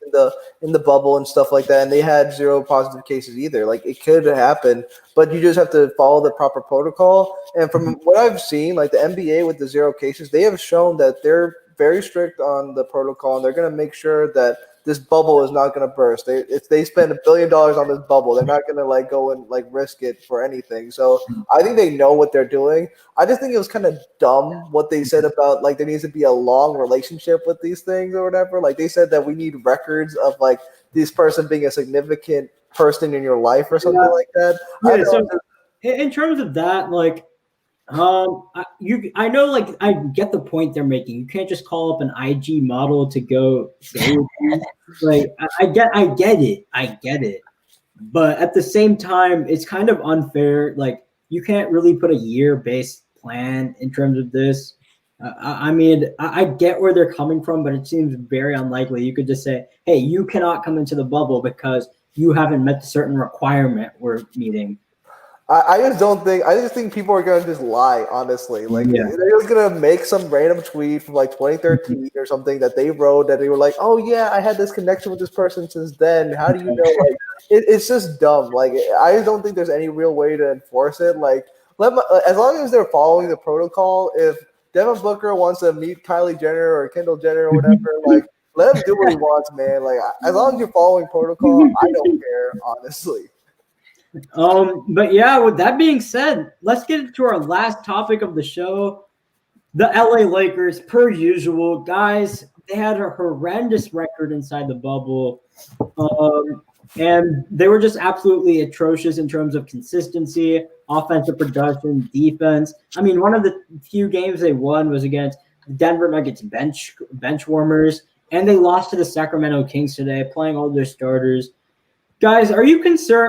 in the bubble and stuff like that. And they had 0 positive cases either. Like it could happen, but you just have to follow the proper protocol. And from what I've seen, like the NBA with the 0 cases, they have shown that they're very strict on the protocol, and they're going to make sure that this bubble is not going to burst. They spend $1 billion on this bubble. They're not going to like go and like risk it for anything. So I think they know what they're doing. I just think it was kind of dumb what they said about like there needs to be a long relationship with these things or whatever. Like they said that we need records of like this person being a significant person in your life or something like that. Yeah, so in terms of that, like I know, like I get the point they're making. You can't just call up an IG model to go. Like I get it, but at the same time, it's kind of unfair. Like you can't really put a year-based plan in terms of this. I mean, I get where they're coming from, but it seems very unlikely. You could just say, "Hey, you cannot come into the bubble because you haven't met the certain requirement we're meeting." I just think people are gonna just lie, honestly. Like they're just gonna make some random tweet from like 2013 or something that they wrote that they were like, oh yeah, I had this connection with this person since then. How do you know? Like it's just dumb. Like I just don't think there's any real way to enforce it. Like as long as they're following the protocol, if Devin Booker wants to meet Kylie Jenner or Kendall Jenner or whatever, like let him do what he wants, man. Like as long as you're following protocol, I don't care, honestly. But yeah, with that being said, let's get into our last topic of the show. The LA Lakers, per usual, guys, they had a horrendous record inside the bubble. And they were just absolutely atrocious in terms of consistency, offensive production, defense. I mean, one of the few games they won was against Denver Nuggets bench warmers, and they lost to the Sacramento Kings today, playing all their starters. Guys, are you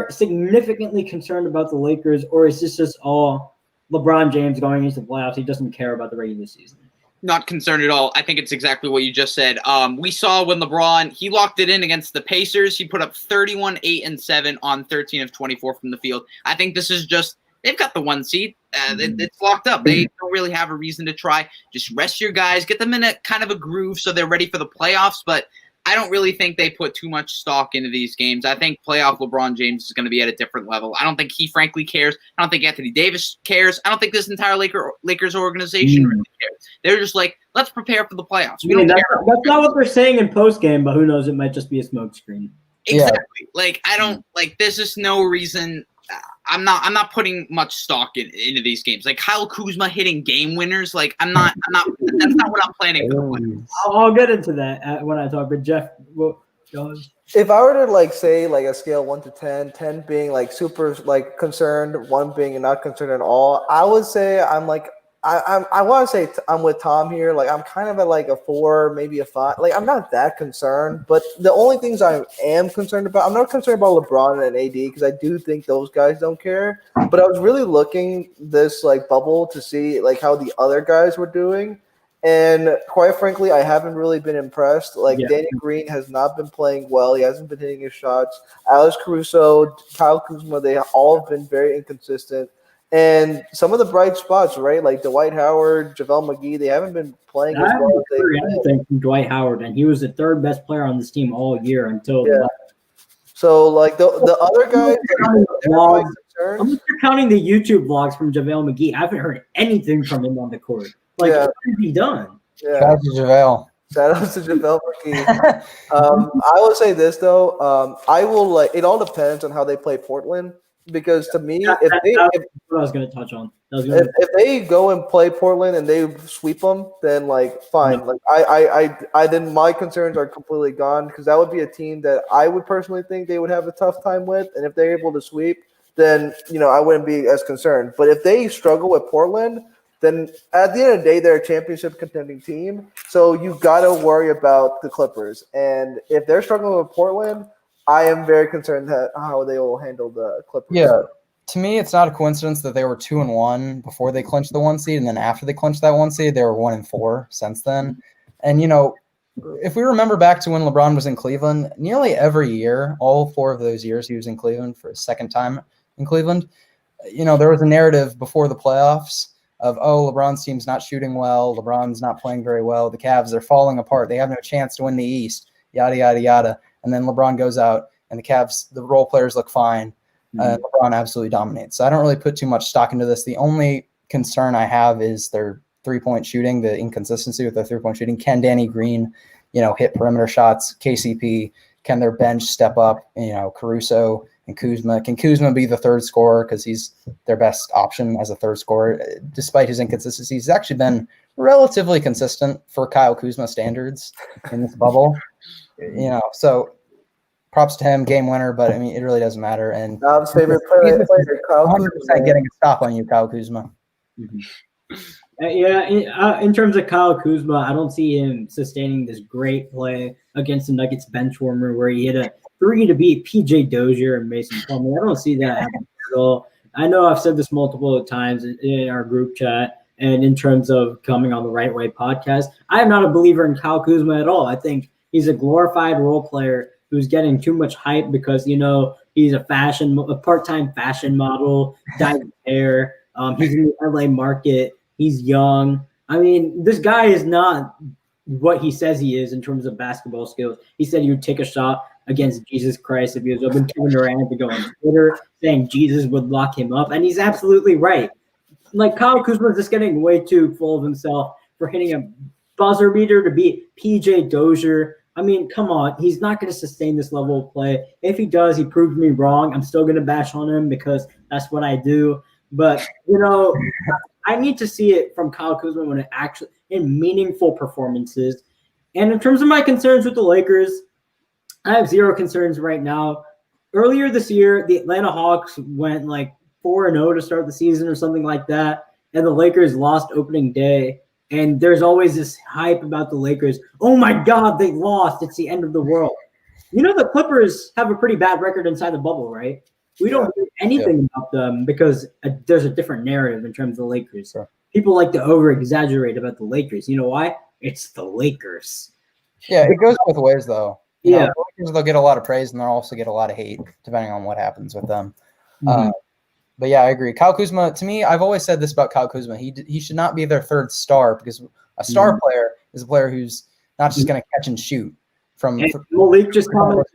significantly concerned about the Lakers, or is this just all LeBron James going into the playoffs? He doesn't care about the regular season. Not concerned at all. I think it's exactly what you just said. We saw when LeBron, he locked it in against the Pacers. He put up 31, 8, and 7 on 13 of 24 from the field. I think this is just, they've got the 1 seed. It's locked up. They don't really have a reason to try. Just rest your guys, get them in a kind of a groove so they're ready for the playoffs. But I don't really think they put too much stock into these games. I think playoff LeBron James is going to be at a different level. I don't think he frankly cares. I don't think Anthony Davis cares. I don't think this entire Lakers organization really cares. They're just like, let's prepare for the playoffs. That's not what they're saying in postgame, but who knows? It might just be a smokescreen. Exactly. Yeah. Like I don't like. There's just no reason. I'm not putting much stock into these games. Like Kyle Kuzma hitting game winners. Like I'm not. That's not what I'm planning for the playoffs. I'll get into that when I talk. But Jeff, go on. If I were to like say like a scale 1 to 10, 10 being like super like concerned, 1 being not concerned at all, I would say I'm like I want to say I'm with Tom here. Like I'm kind of at like a 4, maybe a 5. Like I'm not that concerned, but the only things I am concerned about, I'm not concerned about LeBron and AD because I do think those guys don't care. But I was really looking this like bubble to see like how the other guys were doing, and quite frankly, I haven't really been impressed. Like Danny Green has not been playing well. He hasn't been hitting his shots. Alex Caruso, Kyle Kuzma, they all have been very inconsistent. And some of the bright spots, right, like Dwight Howard, JaVale McGee, they haven't been playing as well as they've been. Anything from Dwight Howard, and he was the third best player on this team all year until. Yeah. So, like, the other guys, I'm just counting the YouTube vlogs from JaVale McGee. I haven't heard anything from him on the court. Like, what has he done? Yeah. Shout out to JaVale. Shout out to JaVale McGee. I will say this, though. I will, like, it all depends on how they play Portland. Because to me, that's what I was going to touch on. If they go and play Portland and they sweep them, then like fine. No. Like I then my concerns are completely gone because that would be a team that I would personally think they would have a tough time with. And if they're able to sweep, then I wouldn't be as concerned. But if they struggle with Portland, then at the end of the day, they're a championship contending team. So you got to worry about the Clippers. And if they're struggling with Portland, I am very concerned that how they will handle the Clippers. Yeah, to me, it's not a coincidence that they were 2-1 before they clinched the 1 seed, and then after they clinched that 1 seed, they were 1-4 since then. And if we remember back to when LeBron was in Cleveland, nearly every year, all 4 of those years, he was in Cleveland for his second time in Cleveland. There was a narrative before the playoffs of LeBron's team's not shooting well, LeBron's not playing very well, the Cavs are falling apart, they have no chance to win the East, yada yada yada. And then LeBron goes out, and the Cavs, the role players look fine. LeBron absolutely dominates. So I don't really put too much stock into this. The only concern I have is their three-point shooting, the inconsistency with their three-point shooting. Can Danny Green, hit perimeter shots? KCP, can their bench step up? Caruso and Kuzma. Can Kuzma be the third scorer because he's their best option as a third scorer? Despite his inconsistencies, he's actually been relatively consistent for Kyle Kuzma standards in this bubble. So props to him, game winner, but I mean, it really doesn't matter. And Dom's favorite player, Kyle 100% getting a stop on you, Kyle Kuzma. In terms of Kyle Kuzma, I don't see him sustaining this great play against the Nuggets bench warmer where he hit a 3 to beat PJ Dozier and Mason Plumlee. I don't see that happening at all. I know I've said this multiple times in our group chat and in terms of coming on the Right Way podcast. I am not a believer in Kyle Kuzma at all. I think he's a glorified role player who's getting too much hype because, he's a part-time fashion model, dyed hair. He's in the LA market. He's young. I mean, this guy is not what he says he is in terms of basketball skills. He said he would take a shot against Jesus Christ if he was open. Kevin Durant to go on Twitter saying Jesus would lock him up. And he's absolutely right. Like, Kyle Kuzma is just getting way too full of himself for hitting a buzzer beater to beat PJ Dozier. I mean, come on. He's not going to sustain this level of play. If he does, he proved me wrong. I'm still going to bash on him because that's what I do. But, I need to see it from Kyle Kuzma when it actually in meaningful performances. And in terms of my concerns with the Lakers, I have zero concerns right now. Earlier this year, the Atlanta Hawks went like 4-0 to start the season or something like that, and the Lakers lost opening day. And there's always this hype about the Lakers. Oh, my God, they lost. It's the end of the world. The Clippers have a pretty bad record inside the bubble, right? We don't hear anything about them because there's a different narrative in terms of the Lakers. Sure. People like to over-exaggerate about the Lakers. You know why? It's the Lakers. Yeah, it goes both ways, though. The Lakers, they'll get a lot of praise, and they'll also get a lot of hate, depending on what happens with them. But yeah, I agree. Kyle Kuzma, to me, I've always said this about Kyle Kuzma. He should not be their third star because a star player is a player who's not just going to catch and shoot. Malik just commented.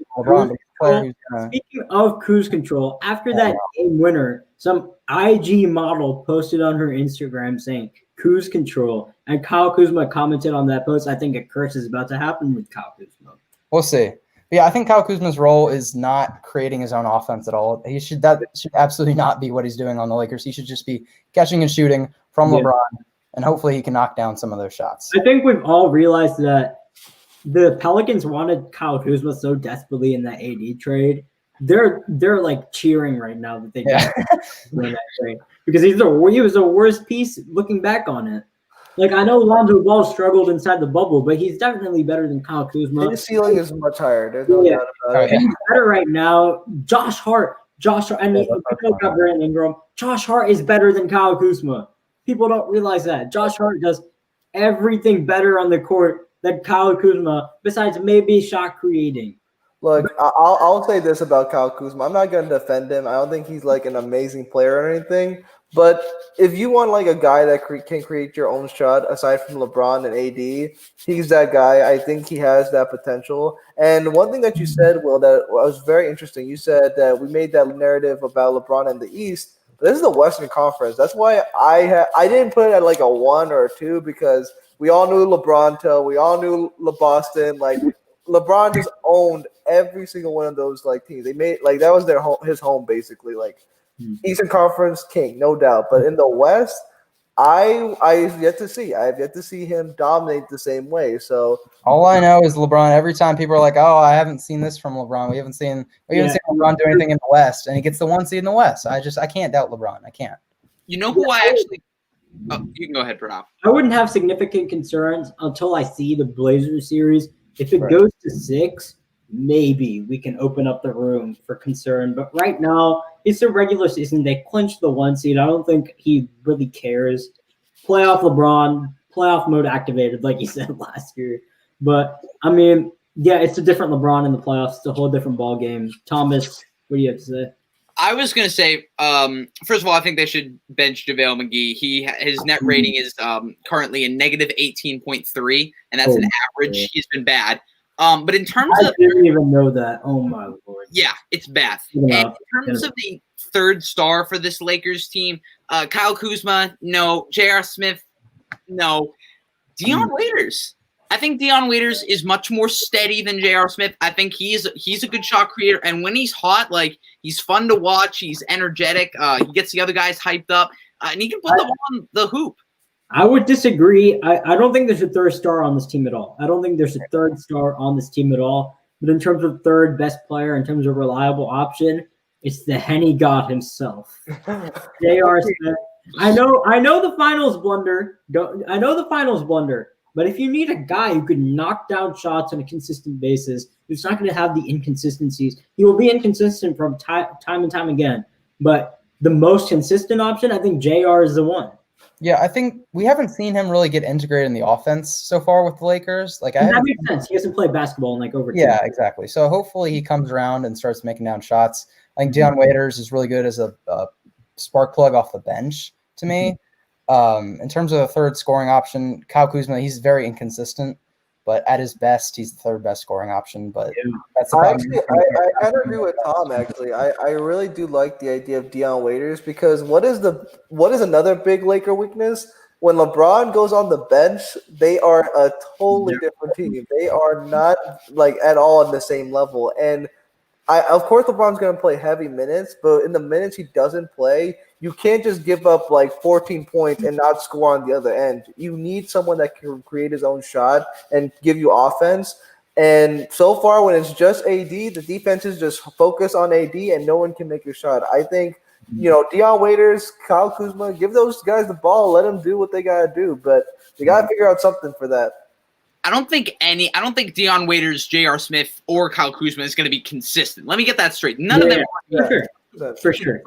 Speaking of cruise control, after that game winner, some IG model posted on her Instagram saying cruise control, and Kyle Kuzma commented on that post. I think a curse is about to happen with Kyle Kuzma. We'll see. But yeah, I think Kyle Kuzma's role is not creating his own offense at all. That should absolutely not be what he's doing on the Lakers. He should just be catching and shooting from LeBron, and hopefully he can knock down some of those shots. I think we've all realized that the Pelicans wanted Kyle Kuzma so desperately in that AD trade, they're like cheering right now that they Yeah. win that trade because he was the worst piece looking back on it. Like, I know Lonzo Ball struggled inside the bubble, but he's definitely better than Kyle Kuzma. His ceiling is much higher. There's no doubt about it. Yeah. He's better right now. Josh Hart. I mean, people got Brandon Ingram. Josh Hart is better than Kyle Kuzma. People don't realize that. Josh Hart does everything better on the court than Kyle Kuzma, besides maybe shot creating. Look, I'll say this about Kyle Kuzma. I'm not going to defend him. I don't think he's like an amazing player or anything. But if you want like a guy that can create your own shot aside from LeBron and AD, he's that guy. I think he has that potential. And one thing that you said, Will, that was very interesting. You said that we made that narrative about LeBron in the East. But this is the Western Conference. That's why I didn't put it at like a 1 or a 2 because we all knew LeBron till we all knew Boston. Like LeBron just owned every single one of those like teams. They made like that was his home basically. Like Eastern Conference king, no doubt. But in the West, I've yet to see. I've yet to see him dominate the same way. So all I know is LeBron. Every time people are like, "Oh, I haven't seen this from LeBron. We haven't seen LeBron do anything in the West," and he gets the 1 seed in the West. I can't doubt LeBron. I can't. You know who I actually? Oh, you can go ahead, Pranav. I wouldn't have significant concerns until I see the Blazers series. If it goes to 6, maybe we can open up the room for concern. But right now, it's a regular season. They clinched the 1 seed. I don't think he really cares. Playoff LeBron, playoff mode activated, like he said last year. But, I mean, yeah, it's a different LeBron in the playoffs. It's a whole different ball game. Thomas, what do you have to say? I was going to say, first of all, I think they should bench JaVale McGee. His net rating is currently a negative 18.3, and that's an average. Yeah. He's been bad. But in terms I didn't even know that. Oh, my Lord. Yeah, it's bad. And in terms of the third star for this Lakers team, Kyle Kuzma, no. J.R. Smith, no. Dion Waiters. I think Dion Waiters is much more steady than J.R. Smith. I think he's a good shot creator, and when he's hot, like he's fun to watch. He's energetic. He gets the other guys hyped up, and he can put the ball on the hoop. I would disagree. I don't think there's a third star on this team at all. I don't think there's a third star on this team at all. But in terms of third best player, in terms of reliable option, it's the Henny God himself, J.R. Smith. I know the finals blunder. I know the finals blunder. But if you need a guy who could knock down shots on a consistent basis, who's not going to have the inconsistencies, he will be inconsistent from time and time again. But the most consistent option, I think JR is the one. Yeah, I think we haven't seen him really get integrated in the offense so far with the Lakers. Like, that makes sense. He hasn't played basketball in like over 2 Yeah, years. exactly. So hopefully he comes around and starts making down shots. I think Dion Waiters is really good as a spark plug off the bench to me. In terms of a third scoring option, Kyle Kuzma, he's very inconsistent, but at his best, he's the third best scoring option. But that's the problem. I kind of agree with Tom. Actually, I really do like the idea of Dion Waiters because what is another big Laker weakness? When LeBron goes on the bench, they are a totally different team. They are not like at all on the same level. And of course, LeBron's going to play heavy minutes, but in the minutes he doesn't play, you can't just give up like 14 points and not score on the other end. You need someone that can create his own shot and give you offense. And so far, when it's just AD, the defenses just focus on AD and no one can make a shot. I think, Dion Waiters, Kyle Kuzma, give those guys the ball, let them do what they got to do. But they got to figure out something for that. I don't think Dion Waiters, J.R. Smith, or Kyle Kuzma is going to be consistent. Let me get that straight. None of them for sure.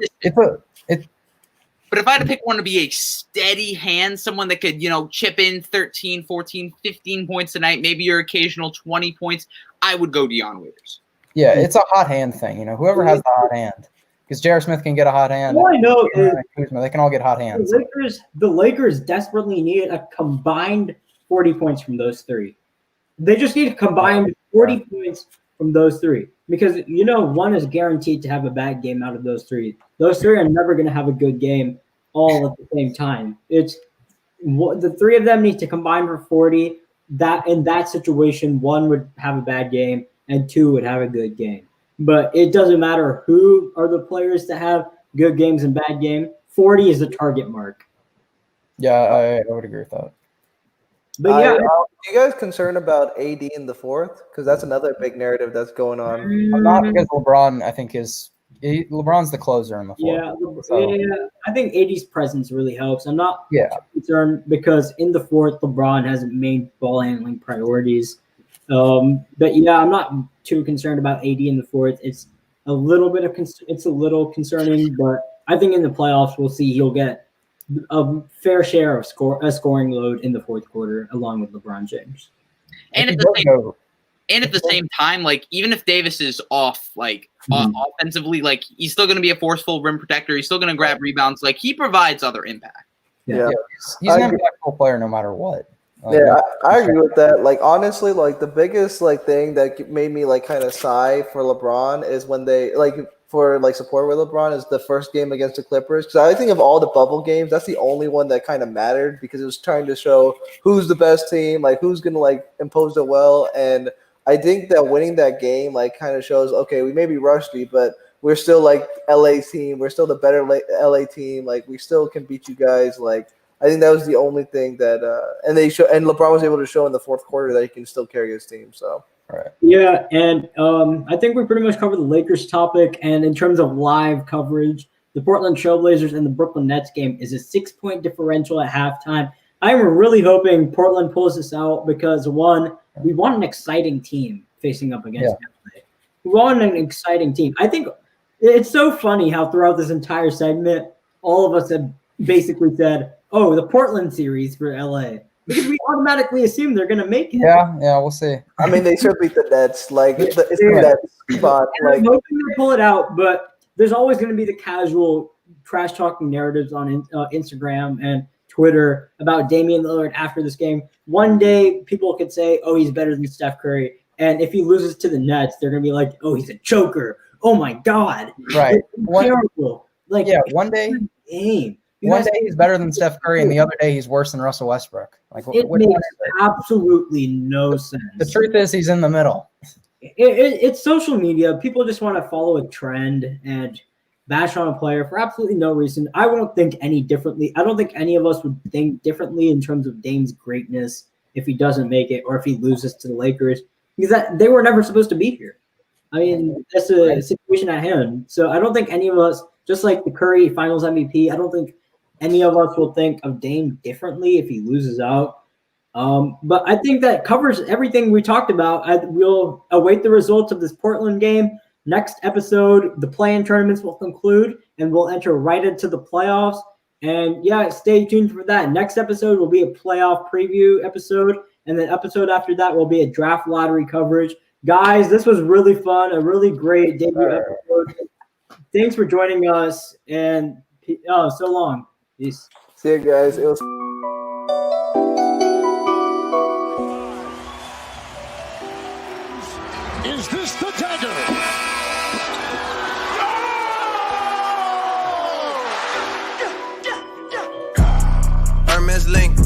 But if I had to pick one to be a steady hand, someone that could, chip in 13, 14, 15 points a night, maybe your occasional 20 points, I would go Dion Waiters. Yeah, it's a hot hand thing. Whoever has the hot hand. Because J.R. Smith can get a hot hand. All I know is Kuzma, they can all get hot hands. The Lakers desperately need a combined 40 points from those three. They just need a combined 40 points from those three. Because, one is guaranteed to have a bad game out of those three. Those three are never going to have a good game all at the same time. It's the three of them need to combine for 40. That in that situation, one would have a bad game and two would have a good game. But it doesn't matter who are the players that have good games and bad game. 40 is the target mark. Yeah, I would agree with that. But yeah, are you guys concerned about AD in the fourth? Because that's another big narrative that's going on. I'm not, because LeBron, I think, LeBron's the closer in the fourth. yeah. I think AD's presence really helps. I'm not Yeah. too concerned because in the fourth, LeBron hasn't made ball handling priorities. But yeah, I'm not too concerned about AD in the fourth. It's a little bit of it's a little concerning, but I think in the playoffs we'll see he'll get a fair share of scoring load in the fourth quarter, along with LeBron James. And at the same time, like even if Davis is off, like offensively, like he's still going to be a forceful rim protector. He's still going to grab rebounds. Like he provides other impact. Yeah. He's an impactful player no matter what. I agree with that. Like honestly, like the biggest like thing that made me like kind of sigh for LeBron is when they like for like support with LeBron is the first game against the Clippers. Because I think of all the bubble games, that's the only one that kind of mattered because it was trying to show who's the best team, like who's gonna like impose the will. And I think that winning that game like kind of shows, okay, we may be rusty, but we're still like LA team. We're still the better LA team. Like we still can beat you guys. Like I think that was the only thing that and LeBron was able to show in the fourth quarter that he can still carry his team. So. Right. Yeah, and I think we pretty much covered the Lakers topic. And in terms of live coverage, the Portland Trailblazers and the Brooklyn Nets game is a 6-point differential at halftime. I'm really hoping Portland pulls this out because, one, we want an exciting team facing up against LA. We want an exciting team. I think it's so funny how throughout this entire segment, all of us have basically said, oh, the Portland series for LA. Because we automatically assume they're going to make it. Yeah, we'll see. I mean, they should beat the Nets. Like, it's the Nets spot. Like, I'm hoping they pull it out, but there's always going to be the casual trash-talking narratives on Instagram and Twitter about Damian Lillard after this game. One day, people could say, oh, he's better than Steph Curry. And if he loses to the Nets, they're going to be like, oh, he's a choker. Oh, my God. Right. Terrible. Like, one day. Game. One day he's better than Steph Curry, and the other day he's worse than Russell Westbrook. Like, it makes absolutely no sense. The truth is, he's in the middle. It's social media. People just want to follow a trend and bash on a player for absolutely no reason. I won't think any differently. I don't think any of us would think differently in terms of Dame's greatness if he doesn't make it or if he loses to the Lakers, because they were never supposed to be here. I mean, that's a situation at hand. So I don't think any of us, just like the Curry Finals MVP, I don't think any of us will think of Dame differently if he loses out. But I think that covers everything we talked about. We'll await the results of this Portland game. Next episode, the play-in tournaments will conclude, and we'll enter right into the playoffs. And, stay tuned for that. Next episode will be a playoff preview episode, and the episode after that will be a draft lottery coverage. Guys, this was really fun, a really great debut episode. Thanks for joining us, and so long. Peace. See you guys. It was. Is this the dagger? Hermes Link.